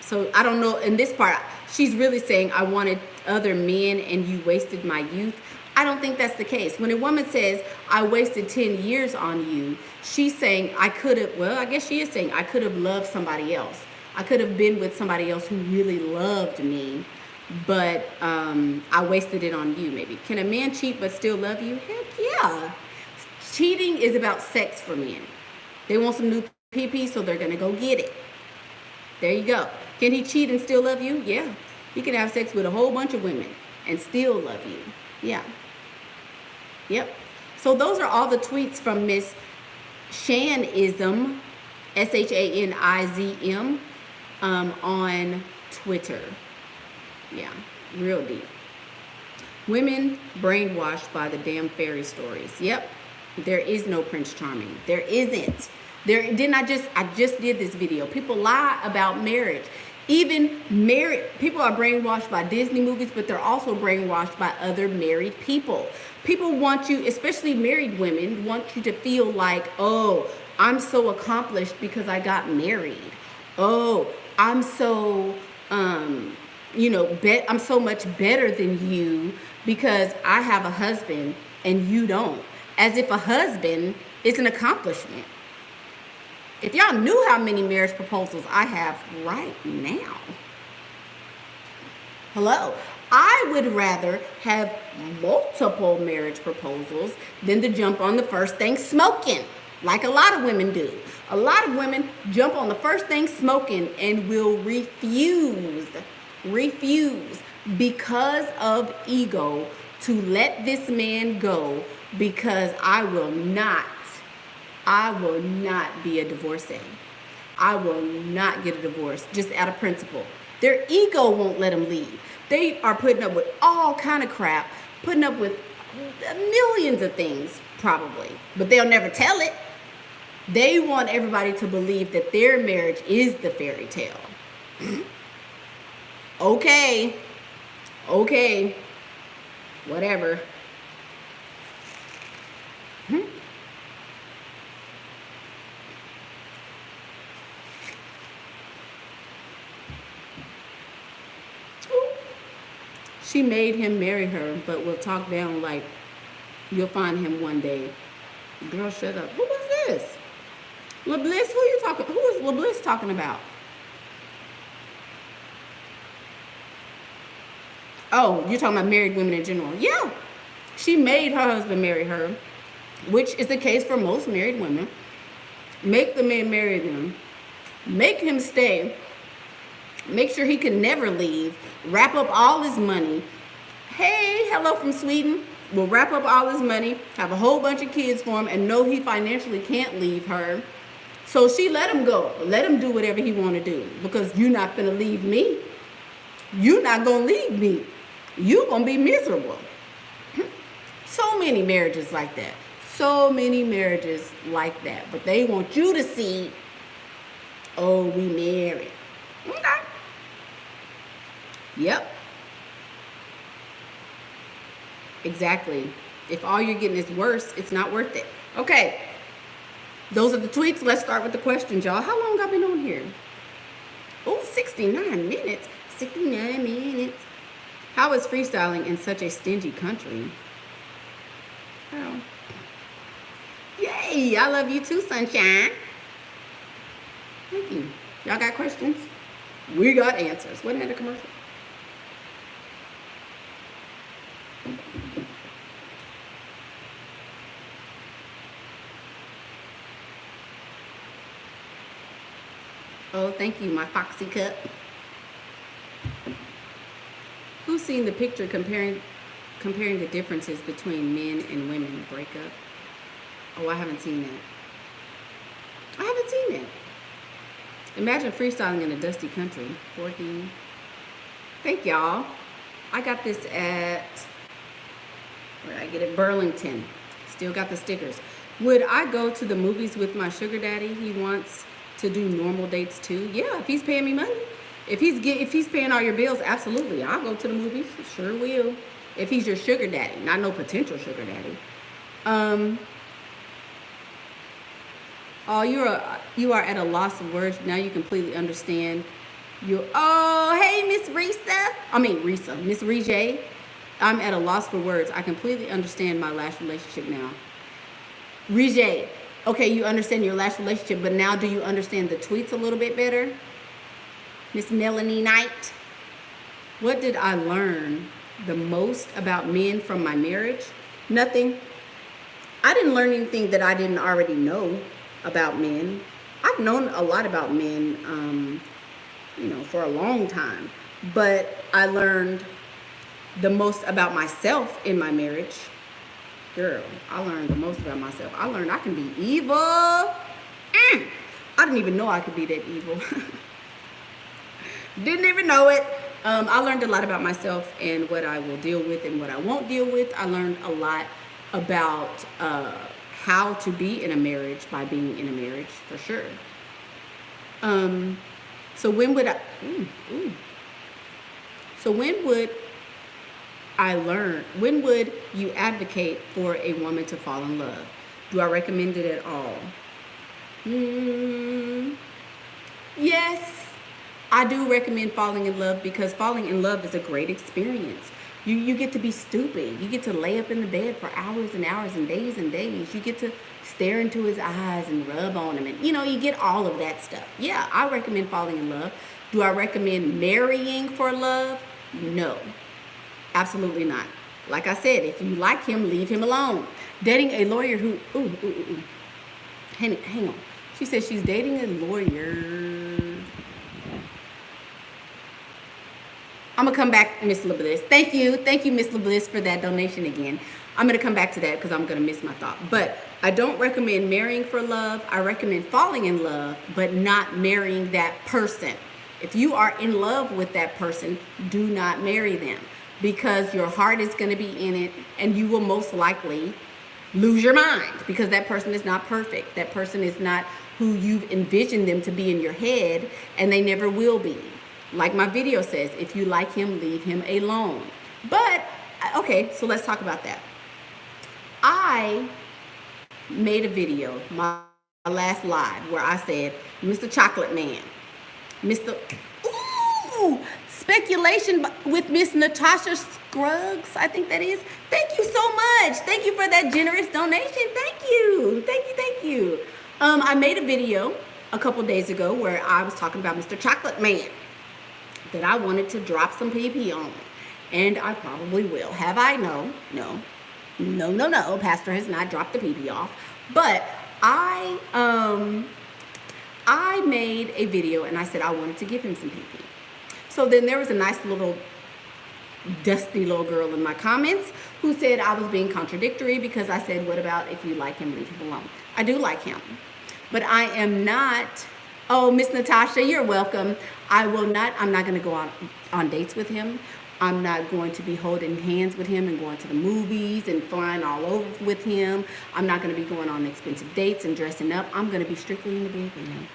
So I don't know, in this part, she's really saying, I wanted other men and you wasted my youth. I don't think that's the case. When a woman says, I wasted 10 years on you, she's saying, I guess she is saying, I could have loved somebody else. I could have been with somebody else who really loved me, but I wasted it on you, maybe. Can a man cheat but still love you? Heck yeah. Cheating is about sex for men. They want some new pee-pee, so they're going to go get it. There you go. Can he cheat and still love you? Yeah. He can have sex with a whole bunch of women and still love you. Yeah. Yep. So those are all the tweets from Miss Shanism, Shanizm, on Twitter. Yeah, real deep. Women brainwashed by the damn fairy stories. Yep. There is no Prince Charming. There isn't. I just did this video. People lie about marriage. Even married people are brainwashed by Disney movies, but they're also brainwashed by other married people. People want you, especially married women, want you to feel like, oh, I'm so accomplished because I got married. Oh, I'm so, I'm so much better than you because I have a husband and you don't. As if a husband is an accomplishment. If y'all knew how many marriage proposals I have right now. Hello. I would rather have multiple marriage proposals than to jump on the first thing smoking, like a lot of women do. A lot of women jump on the first thing smoking and will refuse because of ego to let this man go, because I will not be a divorcee. I will not get a divorce just out of principle. Their ego won't let them leave. They are putting up with all kind of crap, putting up with millions of things probably, but they'll never tell it. They want everybody to believe that their marriage is the fairy tale. Okay, whatever. She made him marry her, but will talk down like you'll find him one day. Girl, shut up. Who was this? LaBliss, who is LaBliss talking about? Oh, you're talking about married women in general. Yeah. She made her husband marry her, which is the case for most married women. Make the man marry them. Make him stay. Make sure he can never leave. Wrap up all his money. Hey, hello from Sweden. We'll wrap up all his money, have a whole bunch of kids for him, and know he financially can't leave her. So she let him go. Let him do whatever he want to do, because you're not going to leave me. You're not going to leave me. You're going to be miserable. So many marriages like that. So many marriages like that. But they want you to see, oh, we married. Okay. Yep. Exactly. If all you're getting is worse, it's not worth it. Okay. Those are the tweets. Let's start with the questions, y'all. How long have I been on here? Oh, 6 69 minutes. 69 minutes. How is freestyling in such a stingy country? Oh. Yay, I love you too, sunshine. Thank you. Y'all got questions? We got answers. Wasn't that a commercial? Oh, thank you, my foxy cup. Who's seen the picture comparing the differences between men and women breakup? Oh, I haven't seen that. I haven't seen that. Imagine freestyling in a dusty country. 14. Thank y'all. I got this at, where did I get it? Burlington. Still got the stickers. Would I go to the movies with my sugar daddy? He wants to do normal dates too. Yeah, if he's paying me money. If he's paying all your bills, absolutely. I'll go to the movies. Sure will. If he's your sugar daddy, not no potential sugar daddy. Oh, you are at a loss of words. Now you completely understand. Oh, hey, Miss Risa. Miss Rejay. I'm at a loss for words. I completely understand my last relationship now. Rejay, okay, you understand your last relationship, but now do you understand the tweets a little bit better? Miss Melanie Knight. What did I learn the most about men from my marriage? Nothing. I didn't learn anything that I didn't already know about men. I've known a lot about men, for a long time, but I learned the most about myself in my marriage. Girl, I learned the most about myself. I learned I can be evil. I didn't even know I could be that evil. Didn't even know it. I learned a lot about myself and what I will deal with and what I won't deal with. I learned a lot about how to be in a marriage by being in a marriage, for sure. So when would when would you advocate for a woman to fall in love? Do I recommend it at all? Yes, I do recommend falling in love, because falling in love is a great experience. You get to be stupid. You get to lay up in the bed for hours and hours and days. You get to stare into his eyes and rub on him. And, you get all of that stuff. Yeah, I recommend falling in love. Do I recommend marrying for love? No, absolutely not. Like I said, if you like him, leave him alone. Dating a lawyer who, hang on. She says she's dating a lawyer. I'm going to come back, Miss LaBliss. Thank you, Miss LaBliss, for that donation again. I'm going to come back to that because I'm going to miss my thought. But I don't recommend marrying for love. I recommend falling in love, but not marrying that person. If you are in love with that person, do not marry them, because your heart is going to be in it, and you will most likely lose your mind, because that person is not perfect. That person is not who you've envisioned them to be in your head, and they never will be. Like my video says, if you like him, leave him alone. But, okay, so let's talk about that. I made a video, my last live, where I said, Mr. Chocolate Man, speculation with Miss Natasha Scruggs, I think that is. Thank you so much. Thank you for that generous donation. Thank you. I made a video a couple days ago where I was talking about Mr. Chocolate Man, that I wanted to drop some PP on. And I probably will. Have I? No. Pastor has not dropped the PP off. But I made a video and I said I wanted to give him some PP. So then there was a nice little dusty little girl in my comments who said I was being contradictory, because I said, what about if you like him, leave him alone? I do like him. But I am not. Oh, Miss Natasha, you're welcome. I'm not going to go on dates with him. I'm not going to be holding hands with him and going to the movies and flying all over with him. I'm not going to be going on expensive dates and dressing up. I'm going to be strictly in the bed with him.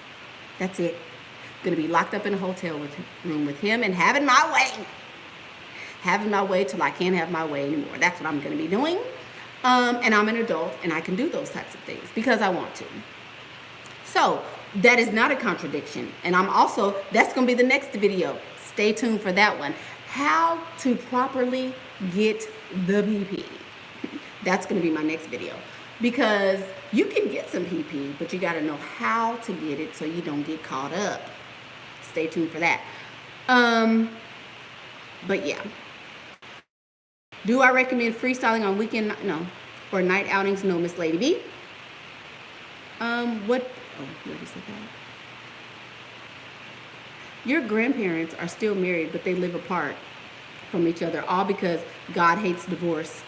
That's it. I'm going to be locked up in a hotel room with him and having my way. Having my way till I can't have my way anymore. That's what I'm going to be doing. And I'm an adult and I can do those types of things because I want to. So That is not a contradiction. And that's going to be the next video. Stay tuned for that one. How to properly get the PP. That's going to be my next video. Because you can get some PP, but you got to know how to get it so you don't get caught up. Stay tuned for that. But yeah. Do I recommend freestyling on weekend? No. Or night outings? No, Miss Lady B. What? Oh, where is it at? Your grandparents are still married, but they live apart from each other, all because God hates divorce.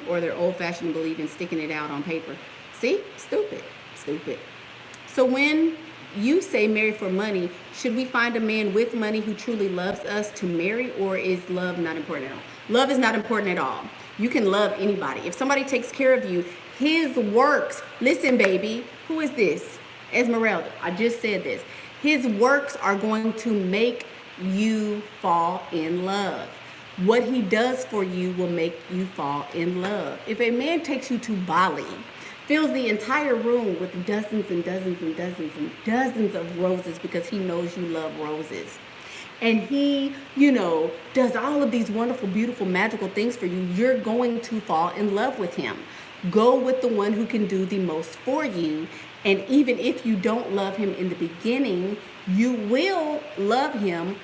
Or they're old-fashioned, believe in sticking it out on paper. See? Stupid. Stupid. So when you say marry for money, should we find a man with money who truly loves us to marry, or is love not important at all? Love is not important at all. You can love anybody. If somebody takes care of you, his works, listen, baby, who is this? Esmeralda, I just said this. His works are going to make you fall in love. What he does for you will make you fall in love. If a man takes you to Bali, fills the entire room with dozens and dozens and dozens and dozens of roses because he knows you love roses, and he, does all of these wonderful, beautiful, magical things for you, you're going to fall in love with him. Go with the one who can do the most for you. And even if you don't love him in the beginning, you will love him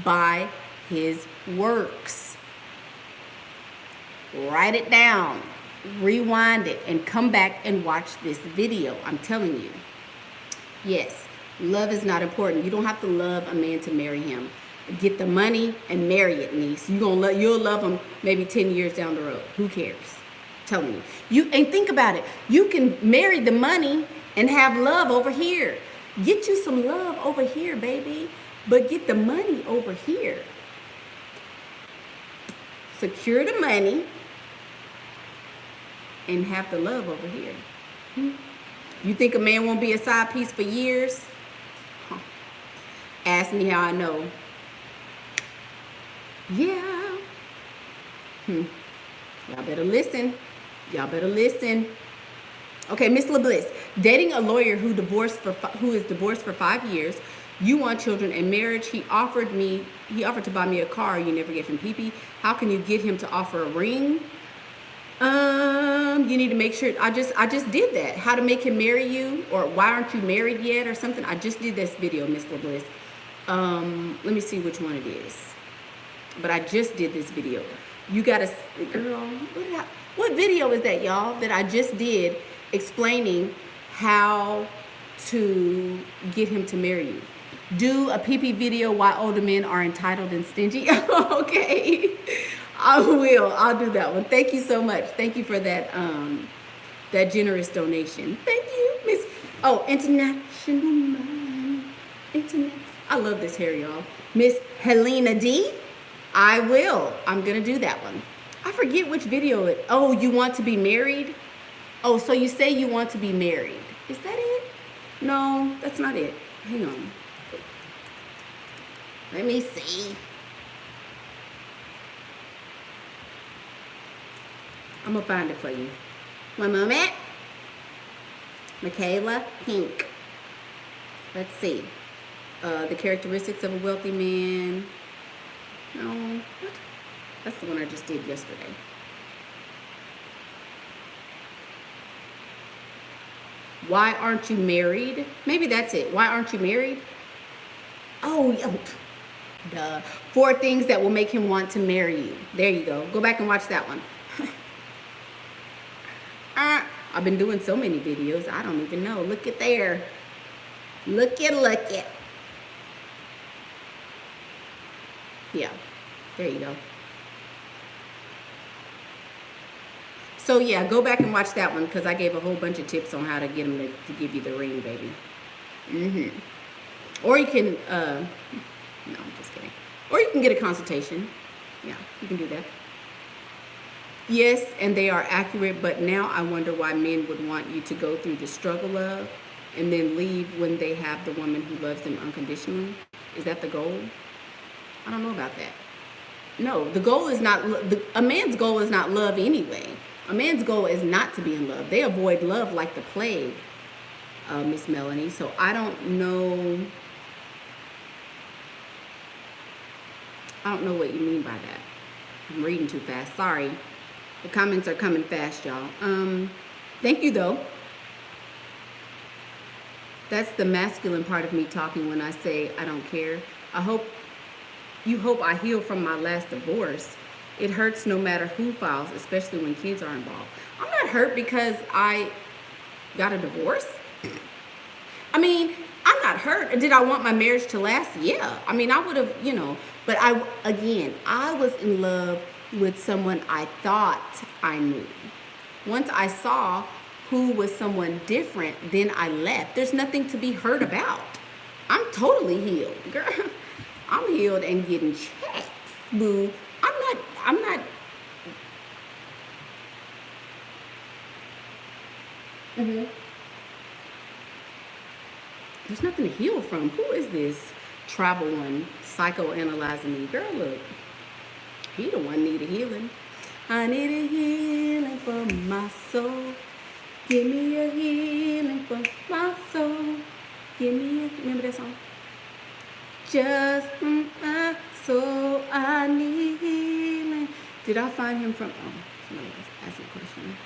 by his works. Write it down, rewind it, and come back and watch this video. I'm telling you. Yes, love is not important. You don't have to love a man to marry him. Get the money and marry it, niece. You'll love him maybe 10 years down the road. Who cares? I'm telling you. And think about it. You can marry the money and have love over here. Get you some love over here, baby. But get the money over here. Secure the money and have the love over here. You think a man won't be a side piece for years? Huh. Ask me how I know. Yeah. Y'all better listen. Y'all better listen. Okay, Miss LeBliss. Dating a lawyer who is divorced for 5 years. You want children and marriage. He offered to buy me a car. You never gave him pee-pee. How can you get him to offer a ring? You need to make sure. I just did that. How to make him marry you, or why aren't you married yet, or something. I just did this video, Miss LeBliss. Let me see which one it is. But I just did this video. You gotta, girl. What video is that, y'all? That I just did explaining how to get him to marry you. Do a PP video why older men are entitled and stingy. Okay. I will. I'll do that one. Thank you so much. Thank you for that that generous donation. Thank you, Miss. Oh, international man. I love this hair, y'all. Miss Helena D. I will. I'm gonna do that one. I forget which video it. Oh, you want to be married? Oh, so you say you want to be married. Is that it? No, that's not it. Hang on. Let me see. I'm gonna find it for you. One moment. Michaela Pink. Let's see. The characteristics of a wealthy man. No, what? That's the one I just did yesterday. Why aren't you married? Maybe that's it. Why aren't you married? Oh, duh. 4 things that will make him want to marry you. There you go. Go back and watch that one. I've been doing so many videos, I don't even know. Look at there. Look it. Yeah, there you go. So yeah, go back and watch that one because I gave a whole bunch of tips on how to get him to give you the ring, baby. Or you can, no, I'm just kidding. Or you can get a consultation. Yeah, you can do that. Yes, and they are accurate, but now I wonder why men would want you to go through the struggle of and then leave when they have the woman who loves them unconditionally. Is that the goal? I don't know about that. No, the goal is not, a man's goal is not love anyway. A man's goal is not to be in love. They avoid love like the plague. Miss Melanie. So I don't know. I don't know what you mean by that. I'm reading too fast. Sorry. The comments are coming fast, y'all. Thank you, though. That's the masculine part of me talking when I say I don't care. You hope I heal from my last divorce. It hurts no matter who files, especially when kids are involved. I'm not hurt because I got a divorce. I mean, I'm not hurt. Did I want my marriage to last? Yeah. I mean, I would have, but I was in love with someone I thought I knew. Once I saw who was someone different, then I left. There's nothing to be hurt about. I'm totally healed, girl. I'm healed and getting checks, boo. I'm not. There's nothing to heal from. Who is this travel one psychoanalyzing me? Girl, look. He the one needed healing. I need a healing for my soul. Give me a healing for my soul. Remember that song? Just my soul, I need healing. Did I find him from, somebody else asked a question.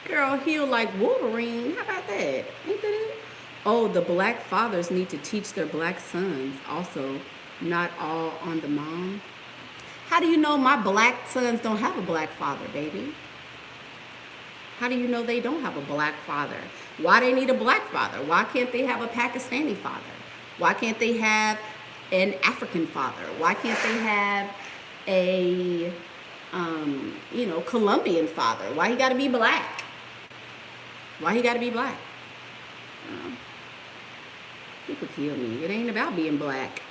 Girl, heal like Wolverine. How about that? Ain't that it? Oh, the black fathers need to teach their black sons also, not all on the mom. How do you know my black sons don't have a black father, baby? How do you know they don't have a black father? Why they need a black father? Why can't they have a Pakistani father? Why can't they have an African father? Why can't they have a, Colombian father? Why he gotta be black? Why he gotta be black? People kill me. It ain't about being black.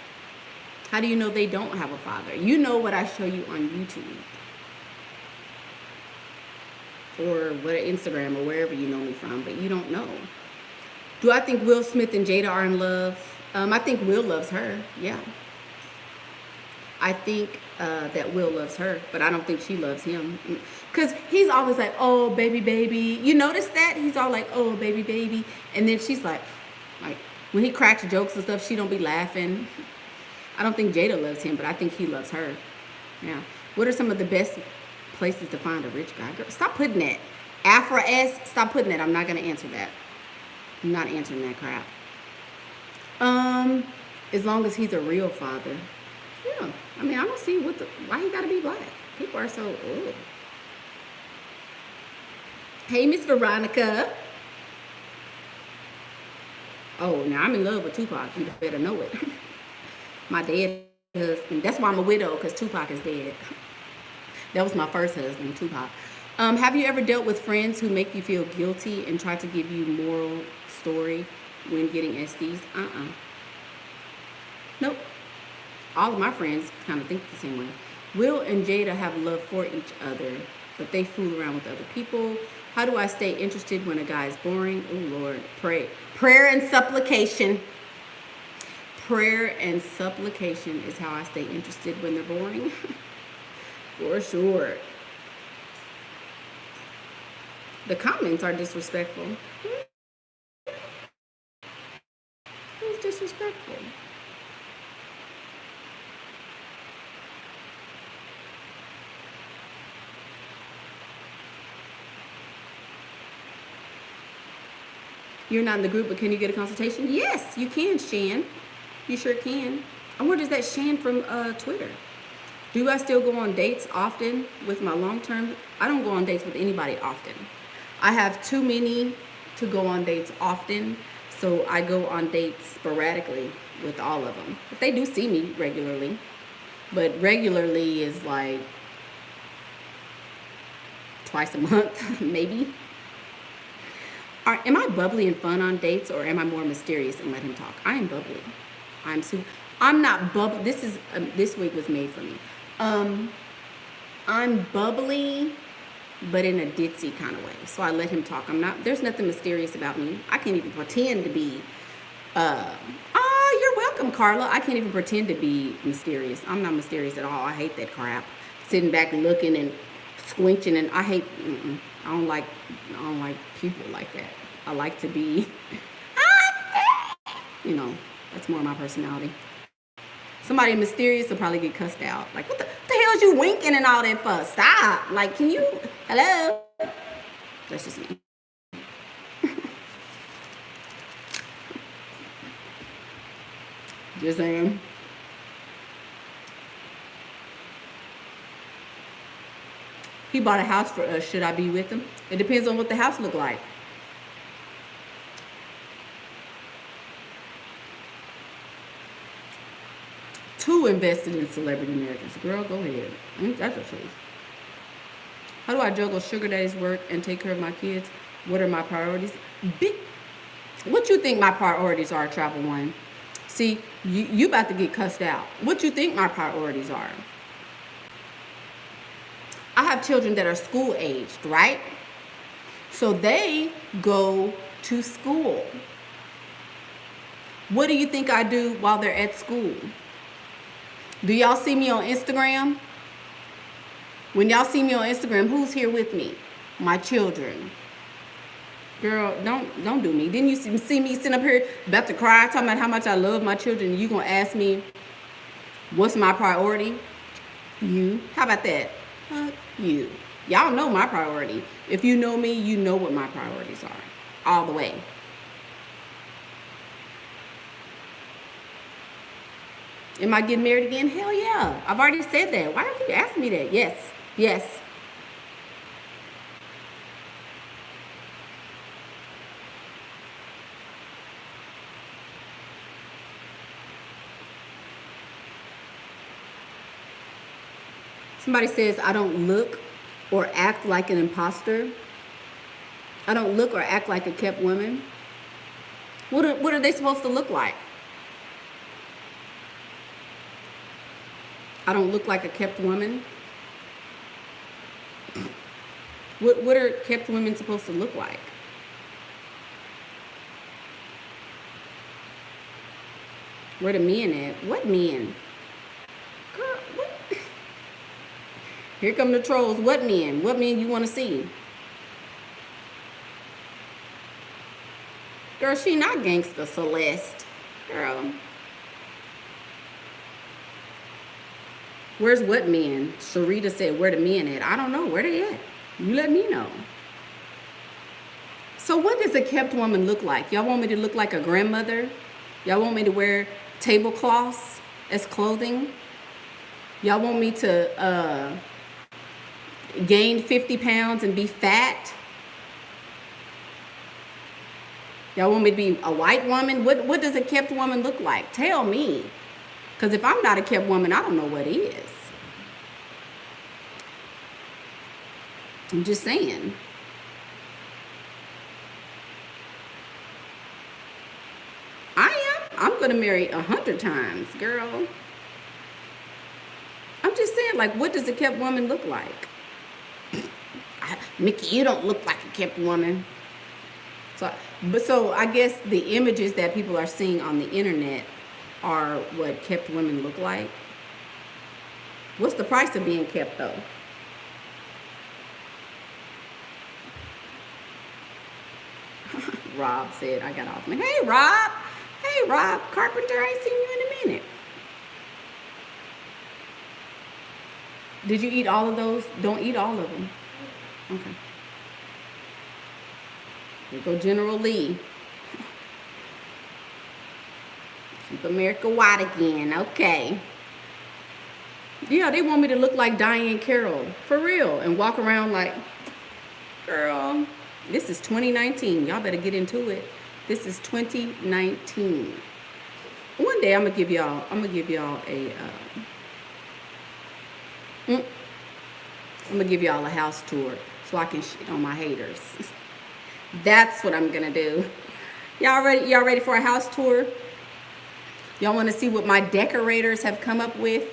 How do you know they don't have a father? You know what I show you on YouTube. Or what, Instagram or wherever you know me from, but you don't know. Do I think Will Smith and Jada are in love? I think Will loves her, yeah. I think that Will loves her, but I don't think she loves him. Because he's always like, oh, baby, baby. You notice that? He's all like, oh, baby, baby. And then she's like, when he cracks jokes and stuff, she don't be laughing. I don't think Jada loves him, but I think he loves her. Yeah. What are some of the best places to find a rich guy? Girl, stop putting that. Afra S, stop putting that. I'm not going to answer that. I'm not answering that crap. As long as he's a real father. Yeah. I mean, I don't see why he got to be black. People are so, ugh. Hey, Miss Veronica. Oh, now I'm in love with Tupac. You better know it. My dead husband. That's why I'm a widow, because Tupac is dead. That was my first husband, Tupac. Have you ever dealt with friends who make you feel guilty and try to give you moral story when getting STs? Nope. All of my friends kind of think the same way. Will and Jada have love for each other, but they fool around with other people. How do I stay interested when a guy is boring? Oh, Lord. Prayer and supplication. Prayer and supplication is how I stay interested when they're boring. For sure. The comments are disrespectful. Who's disrespectful? You're not in the group, but can you get a consultation? Yes, you can, Shan. You sure can. I wonder, is that Shan from Twitter? Do I still go on dates often with my long-term? I don't go on dates with anybody often. I have too many to go on dates often, so I go on dates sporadically with all of them. But they do see me regularly. But regularly is like twice a month, maybe. Am I bubbly and fun on dates, or am I more mysterious and let him talk? I am bubbly. I'm not bubbly. This week was made for me. I'm bubbly, but in a ditzy kind of way. So I let him talk. There's nothing mysterious about me. I can't even pretend to be, you're welcome, Carla. I can't even pretend to be mysterious. I'm not mysterious at all. I hate that crap. Sitting back looking and squinching, and I hate. I don't like people like that. I like to be, you know, that's more my personality. Somebody mysterious will probably get cussed out. Like, what the hell is you winking and all that for? Stop. Like, can you, hello? That's just me. Just saying. He bought a house for us. Should I be with him? It depends on what the house look like. Too invested in celebrity marriages. Girl, go ahead. That's the truth. How do I juggle sugar daddy's work and take care of my kids? What are my priorities? What you think my priorities are, Travel One? See, you about to get cussed out. What you think my priorities are? I have children that are school aged, right? So they go to school. What do you think I do while they're at school? Do y'all see me on Instagram? When y'all see me on Instagram, who's here with me? My children. Girl, don't do me. Didn't you see me sitting up here about to cry, talking about how much I love my children, and you gonna ask me what's my priority? You. How about that? You. Y'all know my priority. If you know me, you know what my priorities are. All the way. Am I getting married again? Hell yeah. I've already said that. Why don't you ask me that? Yes. Yes. Somebody says, I don't look or act like an imposter. I don't look or act like a kept woman. What are they supposed to look like? I don't look like a kept woman. What are kept women supposed to look like? Where the men at? What men? Girl, what? Here come the trolls. What men? What men you want to see? Girl, she not gangsta Celeste. Girl. Where's what men? Sharita said, where the men at? I don't know. Where they at? You let me know. So what does a kept woman look like? Y'all want me to look like a grandmother? Y'all want me to wear tablecloths as clothing? Y'all want me to gain 50 pounds and be fat? Y'all want me to be a white woman? What does a kept woman look like? Tell me. Because if I'm not a kept woman, I don't know what is. I'm just saying. I'm going to marry 100 times, girl. I'm just saying, like, what does a kept woman look like? Nikki, you don't look like a kept woman. So I guess the images that people are seeing on the internet are what kept women look like. What's the price of being kept, though? Rob said, I got off me. Hey, Rob. Hey, Rob Carpenter. I ain't seen you in a minute. Did you eat all of those? Don't eat all of them. Okay. Here go General Lee. Keep America white again. Okay. Yeah, they want me to look like Diane Carroll. For real. And walk around like, girl, this is 2019. Y'all better get into it. This is 2019. One day I'm gonna give y'all a I'm gonna give y'all a house tour so I can shit on my haters. That's what I'm gonna do. Y'all ready for a house tour? Y'all want to see what my decorators have come up with?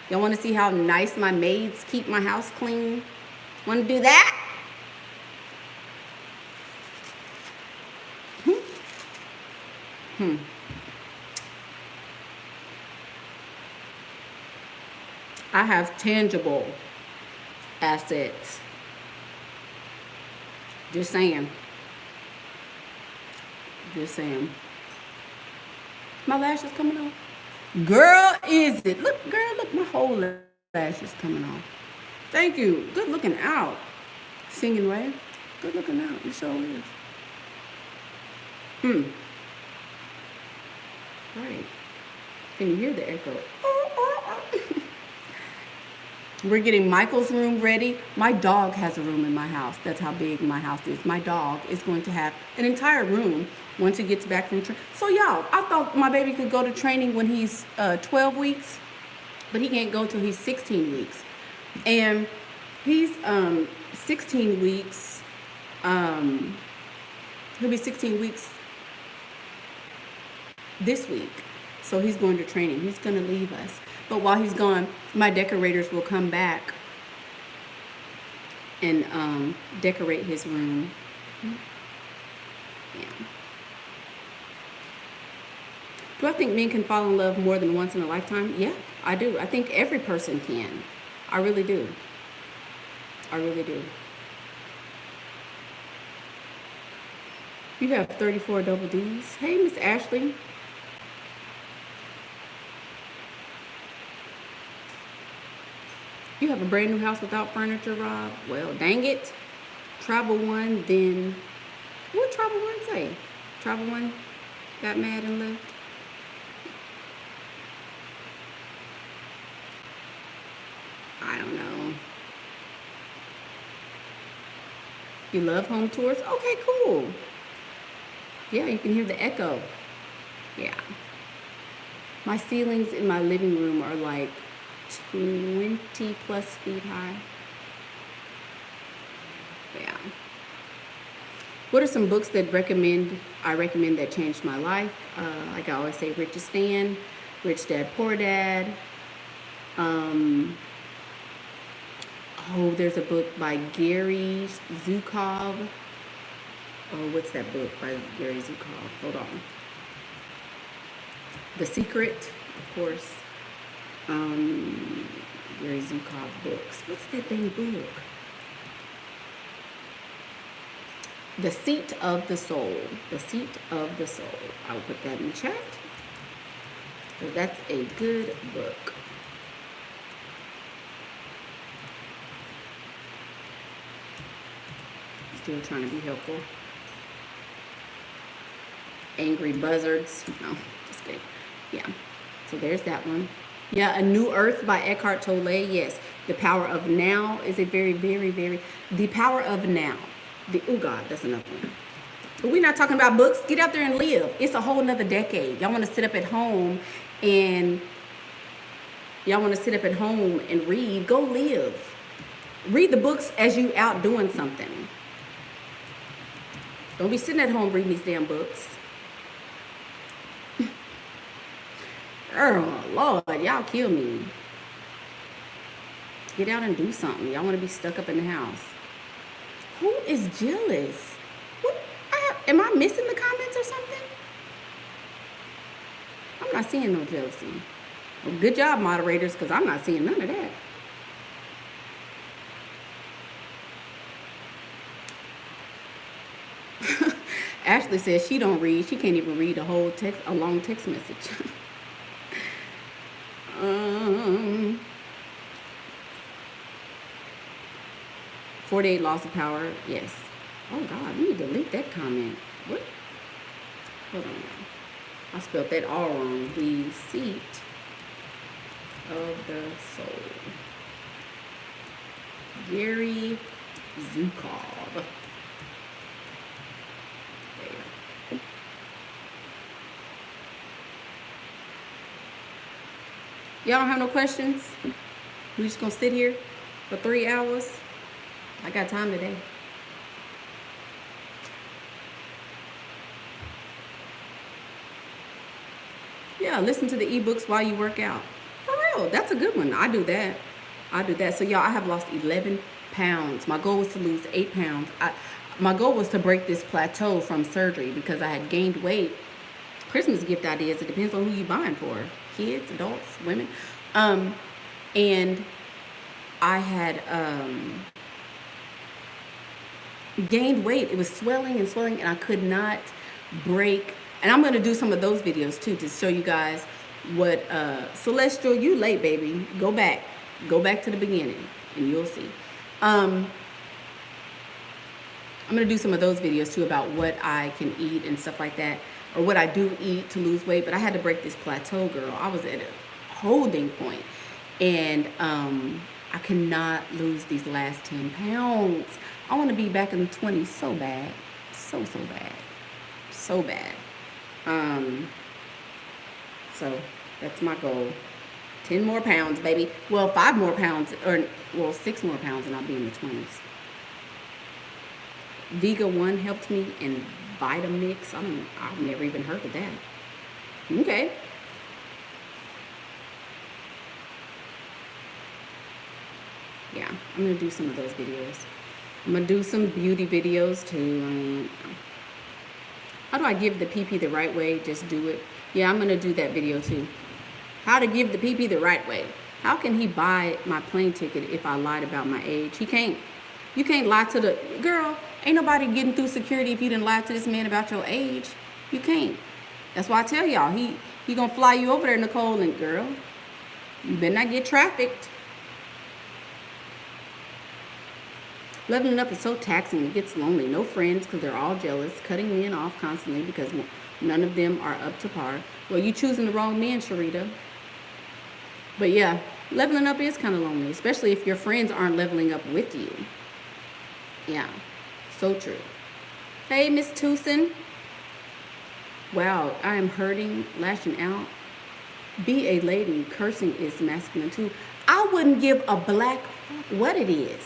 Y'all want to see how nice my maids keep my house clean? Want to do that? I have tangible assets. Just saying. Just saying. My lashes coming off. Girl, is it? Look, girl, look, my whole lash is coming off. Thank you. Good looking out. Singing, right? Good looking out. It sure is. Right. Can you hear the echo? We're getting Michael's room ready. My dog has a room in my house. That's how big my house is. My dog is going to have an entire room once he gets back from training. So y'all, I thought my baby could go to training when he's 12 weeks, but he can't go till he's 16 weeks. And he's 16 weeks. He'll be 16 weeks this week. So he's going to training. He's going to leave us. But while he's gone, my decorators will come back and decorate his room. Yeah. Do I think men can fall in love more than once in a lifetime? Yeah, I do. I think every person can. I really do. I really do. You have 34 double Ds. Hey, Miss Ashley. You have a brand new house without furniture, Rob? Well, dang it. Travel One, then... What Travel One say? Travel One got mad and left? I don't know. You love home tours? Okay, cool. Yeah, you can hear the echo. Yeah. My ceilings in my living room are like 20 plus feet high. Yeah. What are some books that I recommend that changed my life? Like I always say, Richest Stan, Rich Dad, Poor Dad. Oh, there's a book by Gary Zukov. Oh, what's that book by Gary Zukov? Hold on. The Secret, of course. Gary Zukov books. What's that dang book? The Seat of the Soul. The Seat of the Soul. I'll put that in the chat. Because that's a good book. Still trying to be helpful. Angry Buzzards. No, just kidding. Yeah. So there's that one. Yeah, A New Earth by Eckhart Tolle. Yes. The Power of Now is a very, very, very... The Power of Now. Oh, God, that's another one. But we're not talking about books. Get out there and live. It's a whole nother decade. Y'all want to sit up at home and... read. Go live. Read the books as you out doing something. Don't be sitting at home reading these damn books. Oh, Lord, y'all kill me. Get out and do something. Y'all want to be stuck up in the house. Who is jealous? What? Am I missing the comments or something? I'm not seeing no jealousy. Well, good job, moderators, because I'm not seeing none of that. Ashley says she don't read. She can't even read a long text message. 48 Laws of Power. Yes. Oh, God. Let me delete that comment. What? Hold on. I spelled that all wrong. The Seat of the Soul. Gary Zukov. Y'all don't have no questions? We just gonna sit here for 3 hours? I got time today. Yeah, listen to the ebooks while you work out. For real, that's a good one. I do that. So y'all, I have lost 11 pounds. My goal was to lose 8 pounds. My goal was to break this plateau from surgery because I had gained weight. Christmas gift ideas, it depends on who you're buying for. Kids, adults, women. And I had gained weight. It was swelling and swelling, and I could not break. And I'm going to do some of those videos too to show you guys what Celestial, you late, baby. Go back to the beginning and you'll see. I'm going to do some of those videos too about what I can eat and stuff like that, or what I do eat to lose weight. But I had to break this plateau, girl. I was at a holding point, and I cannot lose these last 10 pounds. I want to be back in the 20s so bad. So bad. So bad. So that's my goal. 10 more pounds, baby. Well, 5 more pounds, or, well, 6 more pounds, and I'll be in the 20s. Vega 1 helped me, and Vitamix. I've never even heard of that. Okay. Yeah, I'm going to do some of those videos. I'm going to do some beauty videos too. How do I give the PP the right way? Just do it. Yeah, I'm going to do that video too. How to give the PP the right way. How can he buy my plane ticket if I lied about my age? He can't. You can't lie to the girl. Ain't nobody getting through security if you didn't lie to this man about your age. You can't. That's why I tell y'all, he gonna fly you over there, Nicole, and girl, you better not get trafficked. Leveling up is so taxing. It gets lonely. No friends because they're all jealous. Cutting men off constantly because none of them are up to par. Well, you choosing the wrong man, Sharita. But yeah, leveling up is kind of lonely, especially if your friends aren't leveling up with you. Yeah, so true. Hey, Miss Tucson. Wow, I am hurting, lashing out. Be a lady. Cursing is masculine too. I wouldn't give a black fuck what it is.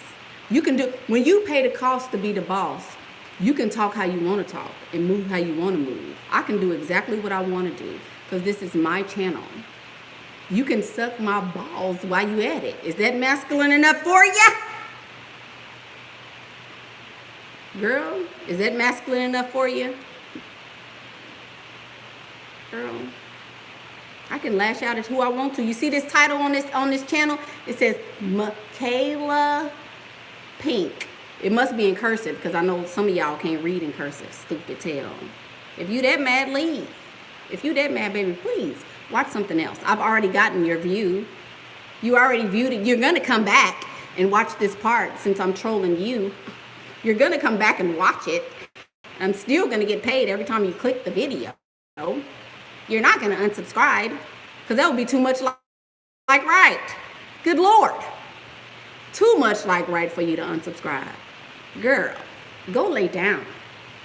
You can do, when you pay the cost to be the boss, you can talk how you want to talk and move how you want to move. I can do exactly what I want to do because this is my channel. You can suck my balls while you at it. Is that masculine enough for you? Girl, is that masculine enough for you? Girl, I can lash out at who I want to. You see this title on this channel? It says Michaela Pink. It must be in cursive because I know some of y'all can't read in cursive. Stupid tail. If you that mad, leave. If you that mad, baby, please watch something else. I've already gotten your view. You already viewed it. You're going to come back and watch this part since I'm trolling you. You're going to come back and watch it. I'm still going to get paid every time you click the video. You're not going to unsubscribe because that would be too much like right. Good Lord. Too much like right for you to unsubscribe. Girl, go lay down.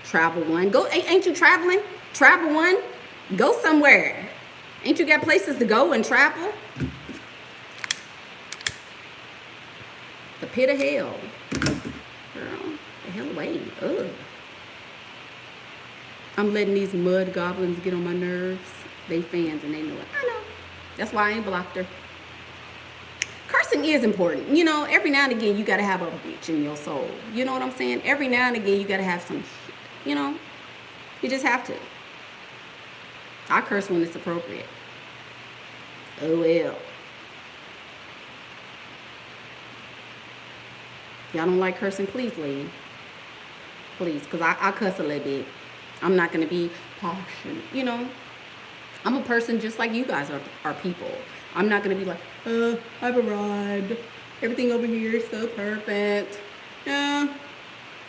Travel One. Go. Ain't you traveling? Travel One. Go somewhere. Ain't you got places to go and travel? The pit of hell. Girl, the hell away. Ugh. I'm letting these mud goblins get on my nerves. They fans and they know it. I know. That's why I ain't blocked her. Cursing is important. You know, every now and again, you got to have a bitch in your soul. You know what I'm saying? Every now and again, you got to have some shit. You know? You just have to. I curse when it's appropriate. Oh, well. Y'all don't like cursing? Please leave. Please, because I cuss a little bit. I'm not going to be passionate. You know? I'm a person just like you guys are people. I'm not going to be like, I've arrived. Everything over here is so perfect. Yeah.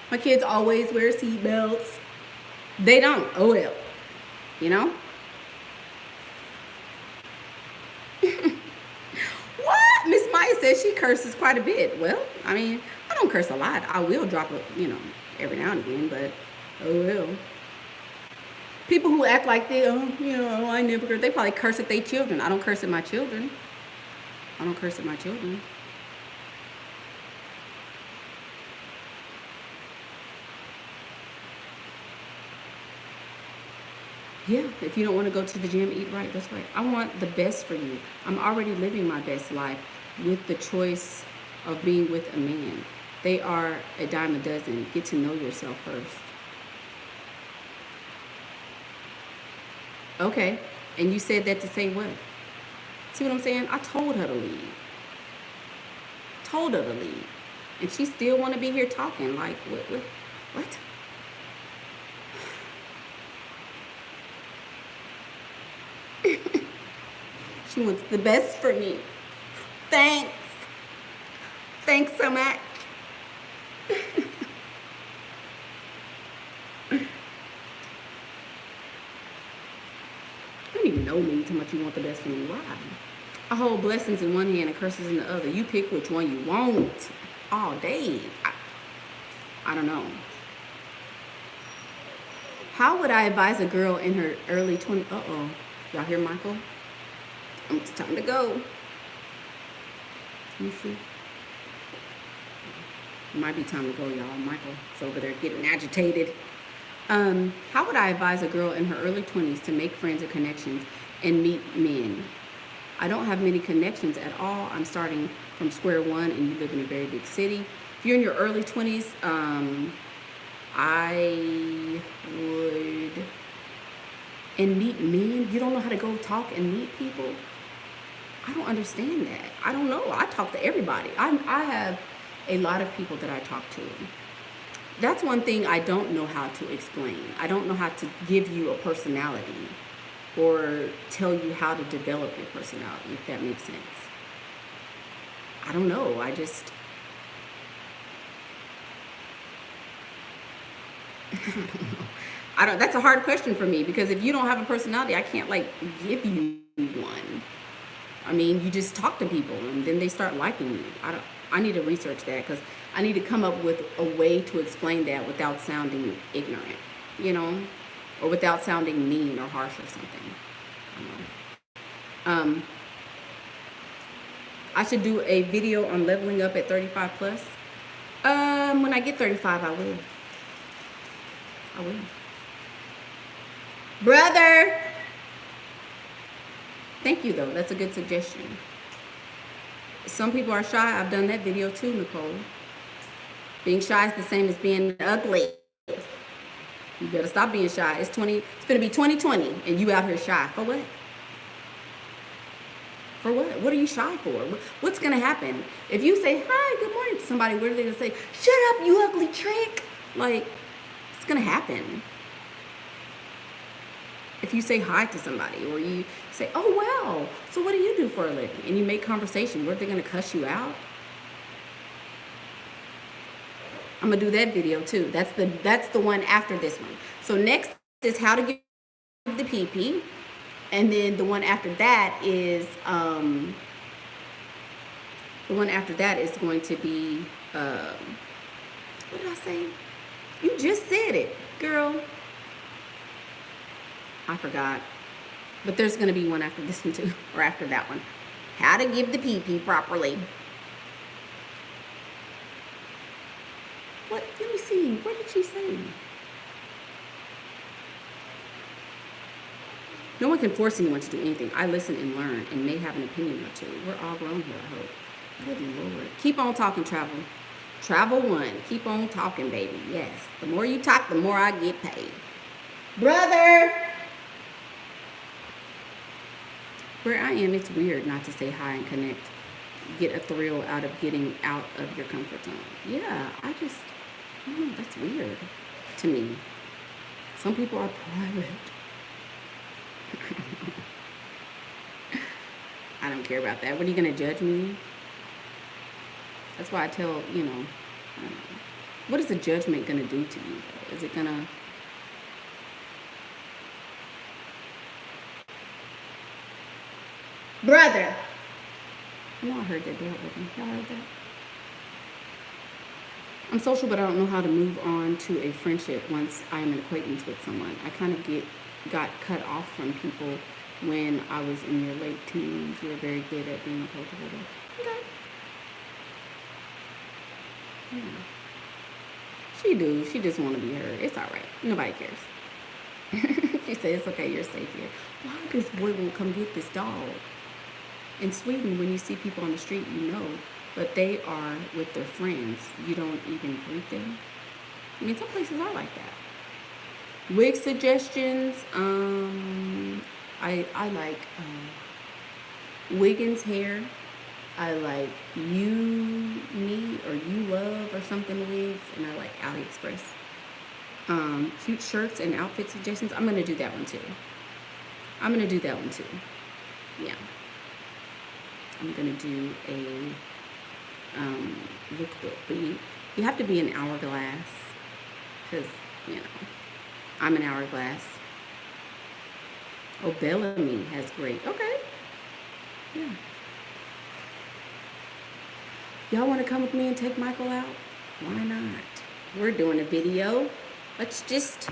My kids always wear seatbelts. They don't. Oh, well. You know? What? Miss Maya says she curses quite a bit. Well, I mean, I don't curse a lot. I will drop it, you know, every now and again, but oh, well. People who act like they, I never curse. They probably curse at their children. I don't curse at my children. I don't curse at my children. Yeah, if you don't want to go to the gym, eat right. That's right. I want the best for you. I'm already living my best life with the choice of being with a man. They are a dime a dozen. Get to know yourself first. Okay, and you said that to say what? See what I'm saying? I told her to leave. told her to leave. And she still want to be here talking. Like, what? She wants the best for me. Thanks. Thanks so much. You don't even know me too much you want the best for me. Why? I hold blessings in one hand and curses in the other. You pick which one you want all day. I don't know. How would I advise a girl in her early 20s? Uh-oh. Y'all hear Michael? It's time to go. Let me see. It might be time to go, y'all. Michael's over there getting agitated. How would I advise a girl in her early 20s to make friends and connections and meet men? I don't have many connections at all. I'm starting from square one, and you live in a very big city. If you're in your early 20s, I would... And meet men? You don't know how to go talk and meet people? I don't understand that. I don't know. I talk to everybody. I have a lot of people that I talk to. That's one thing I don't know how to explain. I don't know how to give you a personality or tell you how to develop your personality, if that makes sense. I don't know. I just... I don't know. That's a hard question for me, because if you don't have a personality, I can't like give you one. I mean, you just talk to people and then they start liking you. I need to research that, because I need to come up with a way to explain that without sounding ignorant, you know, or without sounding mean or harsh or something. I should do a video on leveling up at 35 plus. When I get 35, I will. Brother! Thank you, though. That's a good suggestion. Some people are shy. I've done that video too, Nicole. Being shy is the same as being ugly. You better stop being shy. It's going to be 2020, and you out here shy. For what? For what? What are you shy for? What's going to happen? If you say, hi, good morning to somebody, what are they going to say? Shut up, you ugly trick. Like, it's going to happen. If you say hi to somebody, or you say, oh, wow, so what do you do for a living? And you make conversation, what, are they going to cuss you out? I'm going to do that video too. That's the one after this one. So next is how to give the PP. And then the one after that is, going to be, what did I say? You just said it, girl. I forgot. But there's going to be one after this one too, or after that one. How to give the PP properly. What? Let me see. What did she say? No one can force anyone to do anything. I listen and learn and may have an opinion or two. We're all grown here, I hope. Good Lord. Keep on talking, travel. Travel one. Keep on talking, baby. Yes. The more you talk, the more I get paid. Brother! Where I am, it's weird not to say hi and connect. Get a thrill out of getting out of your comfort zone. Yeah, I don't know, that's weird to me. Some people are private. I don't care about that. What, are you going to judge me? That's why I tell, you know, I don't know. What is the judgment going to do to you, though? Is it going to... Brother! I know I heard that door open. Y'all heard that? I'm social, but I don't know how to move on to a friendship once I am an acquaintance with someone. I kind of got cut off from people when I was in your late teens. You're very good at being approachable. Okay. Yeah. She do. She just want to be heard. It's all right. Nobody cares. She said, it's okay. You're safe here. Why this boy won't come get this dog? In Sweden, when you see people on the street, you know, but they are with their friends. You don't even greet them. I mean, some places are like that. Wig suggestions. I like Wiggins hair. I like you. or You Love or something wigs, and I like AliExpress. Cute shirts and outfit suggestions. I'm gonna do that one too. Yeah. I'm gonna do a lookbook, but you have to be an hourglass, because you know I'm an hourglass. Oh, Bellamy has great. Okay. Yeah. Y'all want to come with me and take Michael out? Why not? We're doing a video. Let's just...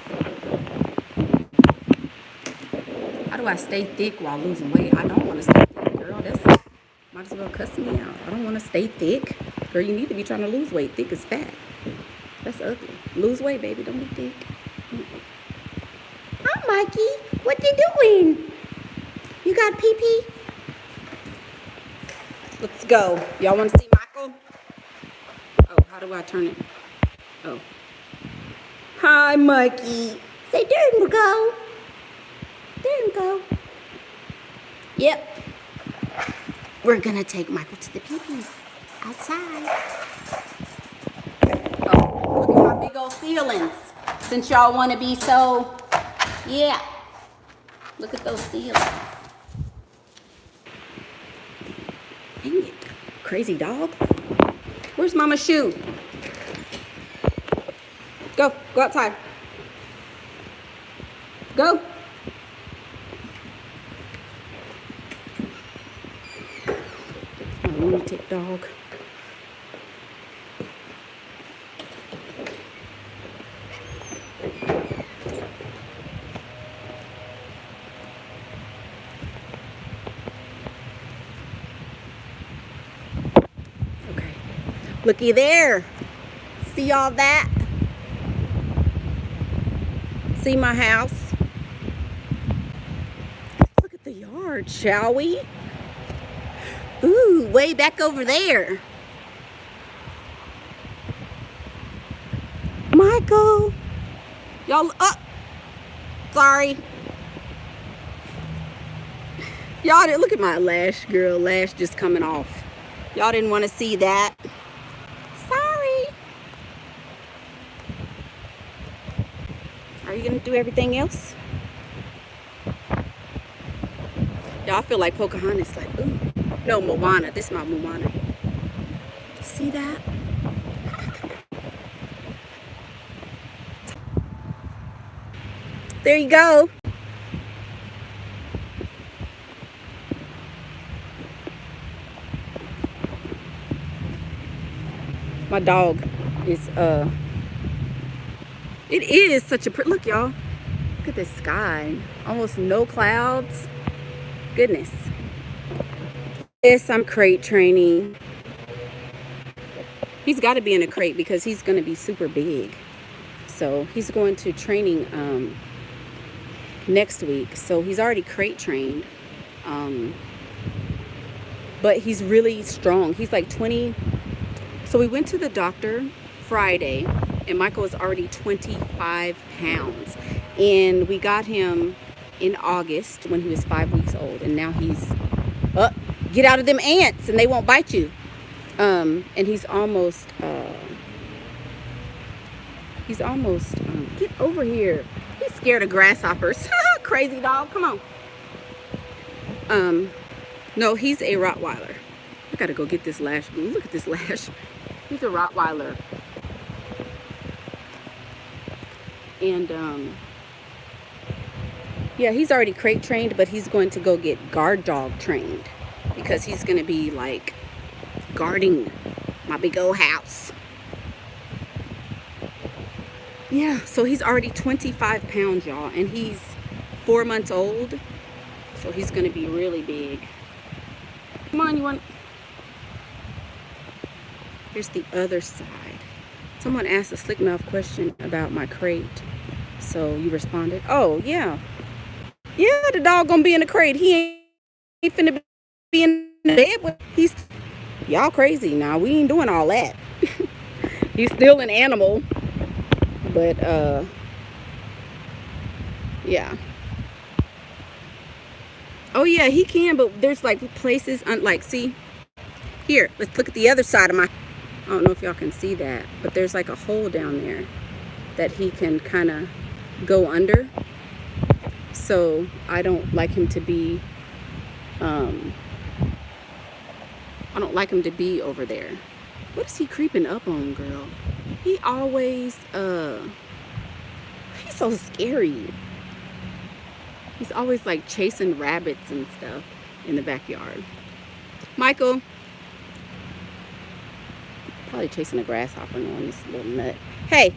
How do I stay thick while losing weight? I don't want to stay thick, girl. That's... Might as well cuss me out. I don't want to stay thick. Girl, you need to be trying to lose weight. Thick is fat. That's ugly. Lose weight, baby. Don't be thick. Hi, Mikey. What you doing? You got pee-pee? Let's go. Y'all want to see Michael? Oh, how do I turn it? Oh. Hi, Mikey. Say, there we go. There we go. Yep. We're going to take Michael to the pee-pee outside. Oh, look at my big old ceilings. Since y'all want to be so, yeah. Look at those ceilings. Dang it. Crazy dog. Where's Mama's shoe? Go outside. Go. A lunatic dog. Okay. Looky there. See all that? See my house? Look at the yard, shall we? Ooh, way back over there. Michael. Y'all, sorry. Y'all didn't look at my lash, girl. Lash just coming off. Y'all didn't want to see that. Sorry. Are you gonna do everything else? Y'all feel like Pocahontas, like, ooh. No, Moana. This is my Moana. See that? There you go. My dog is, it is such a pretty, look y'all. Look at this sky. Almost no clouds. Goodness. Yes, I'm crate training. He's got to be in a crate because he's going to be super big. So he's going to training next week. So he's already crate trained. But he's really strong. He's like 20. So we went to the doctor Friday and Michael was already 25 pounds. And we got him in August when he was 5 weeks old. And now he's, get out of them ants and they won't bite you. And he's almost, get over here. He's scared of grasshoppers. Crazy dog, come on. No, he's a Rottweiler. I gotta go get this lash. Look at this lash. He's a Rottweiler. And, yeah, he's already crate trained, but he's going to go get guard dog trained because he's going to be like guarding my big old house. Yeah, so he's already 25 pounds, y'all, and he's 4 months old, so he's going to be really big. Come on, you want... Here's the other side. Someone asked a slick mouth question about my crate, so you responded. Oh, yeah. Yeah, the dog gonna be in the crate. He ain't finna be in the bed. He's... Y'all crazy now. We ain't doing all that. He's still an animal. But, yeah. Oh, yeah, he can, but there's, like, places, like, see? Here, let's look at the other side of my... don't know if y'all can see that, but there's like a hole down there that he can kind of go under. So I don't like him to be, I don't like him to be over there. What is he creeping up on, girl? He always, he's so scary. He's always like chasing rabbits and stuff in the backyard. Michael. Probably chasing a grasshopper on this little nut. Hey.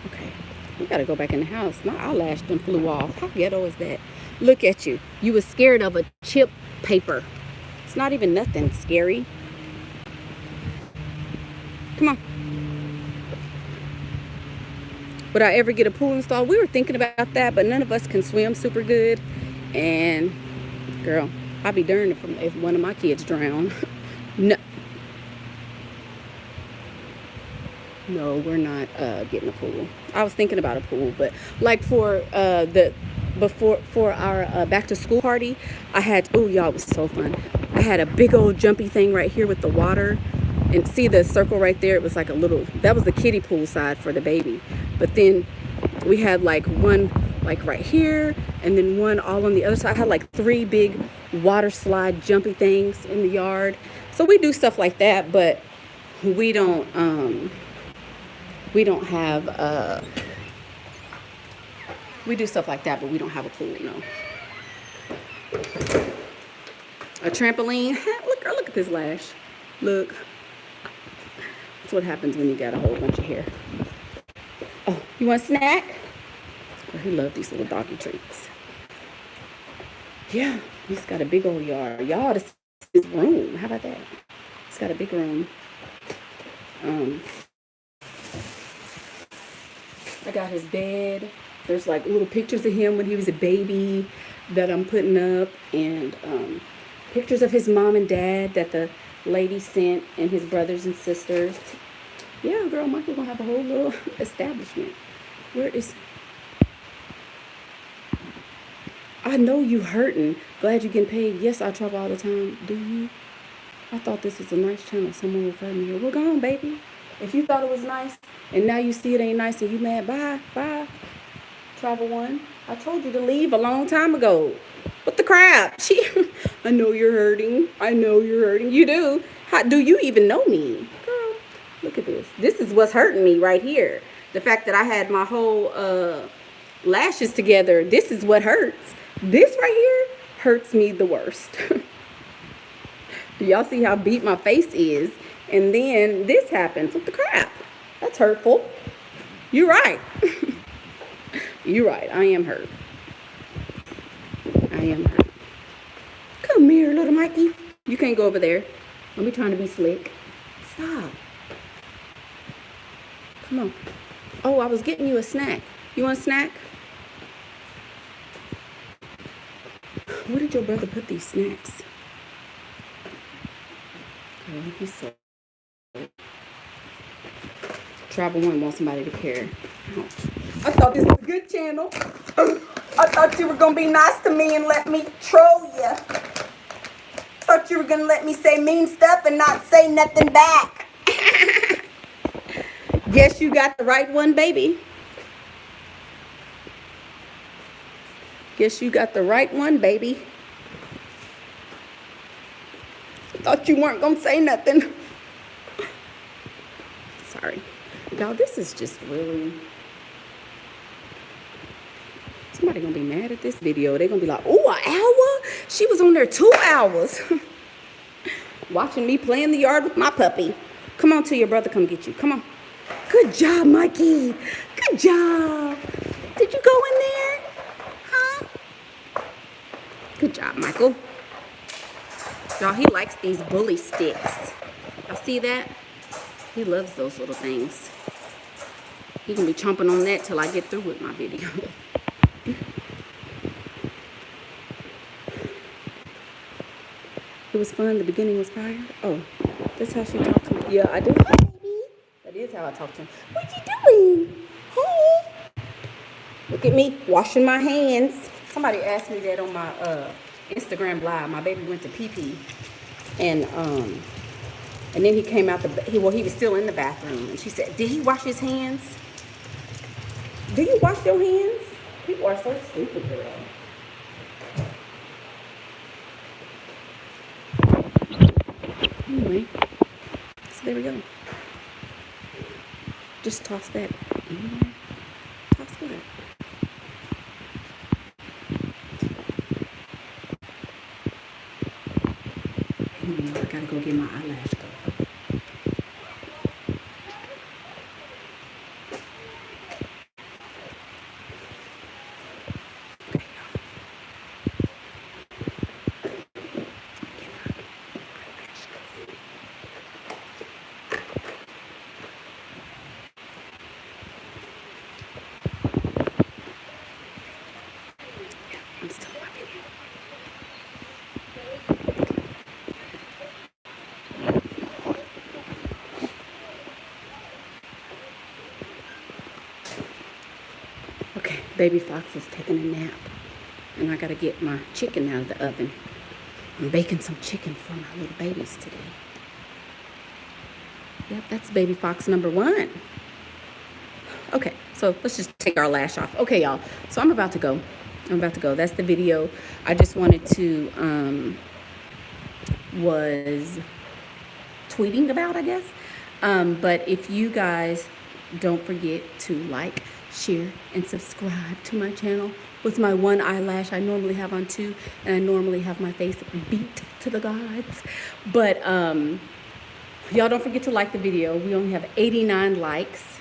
Okay. We gotta go back in the house. My eyelash done flew off. How ghetto is that? Look at you. You was scared of a chip paper. It's not even nothing scary. Come on. Would I ever get a pool installed? We were thinking about that, but none of us can swim super good. And girl, I'd be darned if one of my kids drown. No. No, we're not getting a pool. I was thinking about a pool, but like for our back to school party, I had, oh y'all, it was so fun. I had a big old jumpy thing right here with the water. And see the circle right there? It was like a little, that was the kiddie pool side for the baby. But then we had like one like right here, and then one all on the other side. I had like 3 big water slide jumpy things in the yard. So we do stuff like that, but we don't have we do stuff like that, but we don't have a pool, no. A trampoline. Look, girl, look at this lash. Look. That's what happens when you got a whole bunch of hair. Oh, you want a snack? Oh, he loves these little doggy treats. Yeah, he's got a big old yard. Y'all, this is room. How about that? He's got a big room. I got his bed. There's like little pictures of him when he was a baby that I'm putting up, and pictures of his mom and dad that the lady sent, and his brothers and sisters. Yeah, girl, Michael gonna have a whole little establishment. Where is... I know you hurting. Glad you getting paid. Yes, I travel all the time. Do you? I thought this was a nice channel. Someone referred me here. Well, go on, baby. If you thought it was nice, and now you see it ain't nice, and you mad, bye, bye. Travel one. I told you to leave a long time ago. What the crap? I know you're hurting. I know you're hurting. You do. How do you even know me? Girl, look at this. This is what's hurting me right here. The fact that I had my whole lashes together. This is what hurts. This right here hurts me the worst. Do y'all see how beat my face is? And then this happens. What the crap? That's hurtful. You're right. You're right. I am hurt. I am hurt. Come here, little Mikey. You can't go over there. Don't be trying to be slick. Stop. Come on. Oh, I was getting you a snack. You want a snack? Where did your brother put these snacks? Oh, he's so... Travel one wants somebody to care. Oh. I thought this was a good channel. I thought you were going to be nice to me and let me troll you. Thought you were going to let me say mean stuff and not say nothing back. Guess you got the right one, baby. Guess you got the right one, baby. Thought you weren't going to say nothing. Sorry. Y'all, this is just really... Somebody gonna be mad at this video. They're gonna be like, oh, an hour? She was on there 2 hours. Watching me play in the yard with my puppy. Come on till your brother come get you. Come on. Good job, Mikey. Good job. Did you go in there? Huh? Good job, Michael. Y'all, he likes these bully sticks. Y'all see that? He loves those little things. He can be chomping on that till I get through with my video. It was fun. The beginning was fire. Oh, that's how she talked to me. Yeah, I do. Hi, baby. That is how I talk to him. What you doing? Hey. Look at me washing my hands. Somebody asked me that on my Instagram live. My baby went to pee-pee. And And then he came out he was still in the bathroom. And she said, did he wash his hands? Do you wash your hands? People are so stupid, girl. Anyway, so there we go. Just toss that anywhere. Toss it. Anyway, I gotta go get my eyelash color. I'm still in my video. Okay, baby Fox is taking a nap. And I gotta get my chicken out of the oven. I'm baking some chicken for my little babies today. Yep, that's baby Fox number 1. Okay, so let's just take our lash off. Okay, y'all, so I'm about to go. That's the video I just wanted to, was tweeting about, I guess. But if you guys don't forget to like, share, and subscribe to my channel. With my one eyelash, I normally have on 2, and I normally have my face beat to the gods. But y'all don't forget to like the video. We only have 89 likes,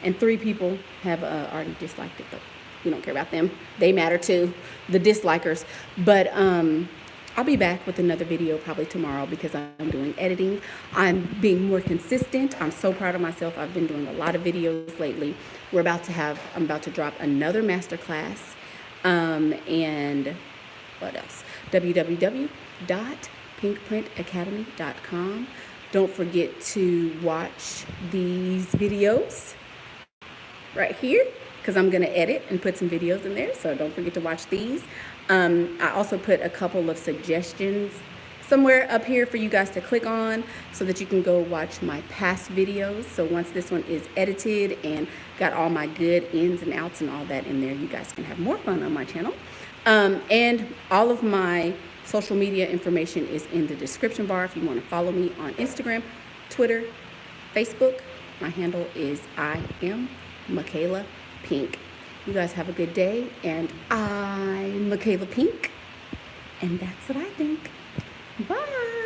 and 3 people have already disliked it, but we don't care about them. They matter too, the dislikers. But I'll be back with another video probably tomorrow because I'm doing editing. I'm being more consistent. I'm so proud of myself. I've been doing a lot of videos lately. I'm about to drop another masterclass. And what else? www.pinkprintacademy.com. Don't forget to watch these videos right here, because I'm going to edit and put some videos in there, so don't forget to watch these. I also put a couple of suggestions somewhere up here for you guys to click on so that you can go watch my past videos. So once this one is edited and got all my good ins and outs and all that in there, you guys can have more fun on my channel. And all of my social media information is in the description bar if you want to follow me on Instagram, Twitter, Facebook. My handle is I am Michaela Pink. You guys have a good day, and I'm Michaela Pink, and that's what I think. Bye.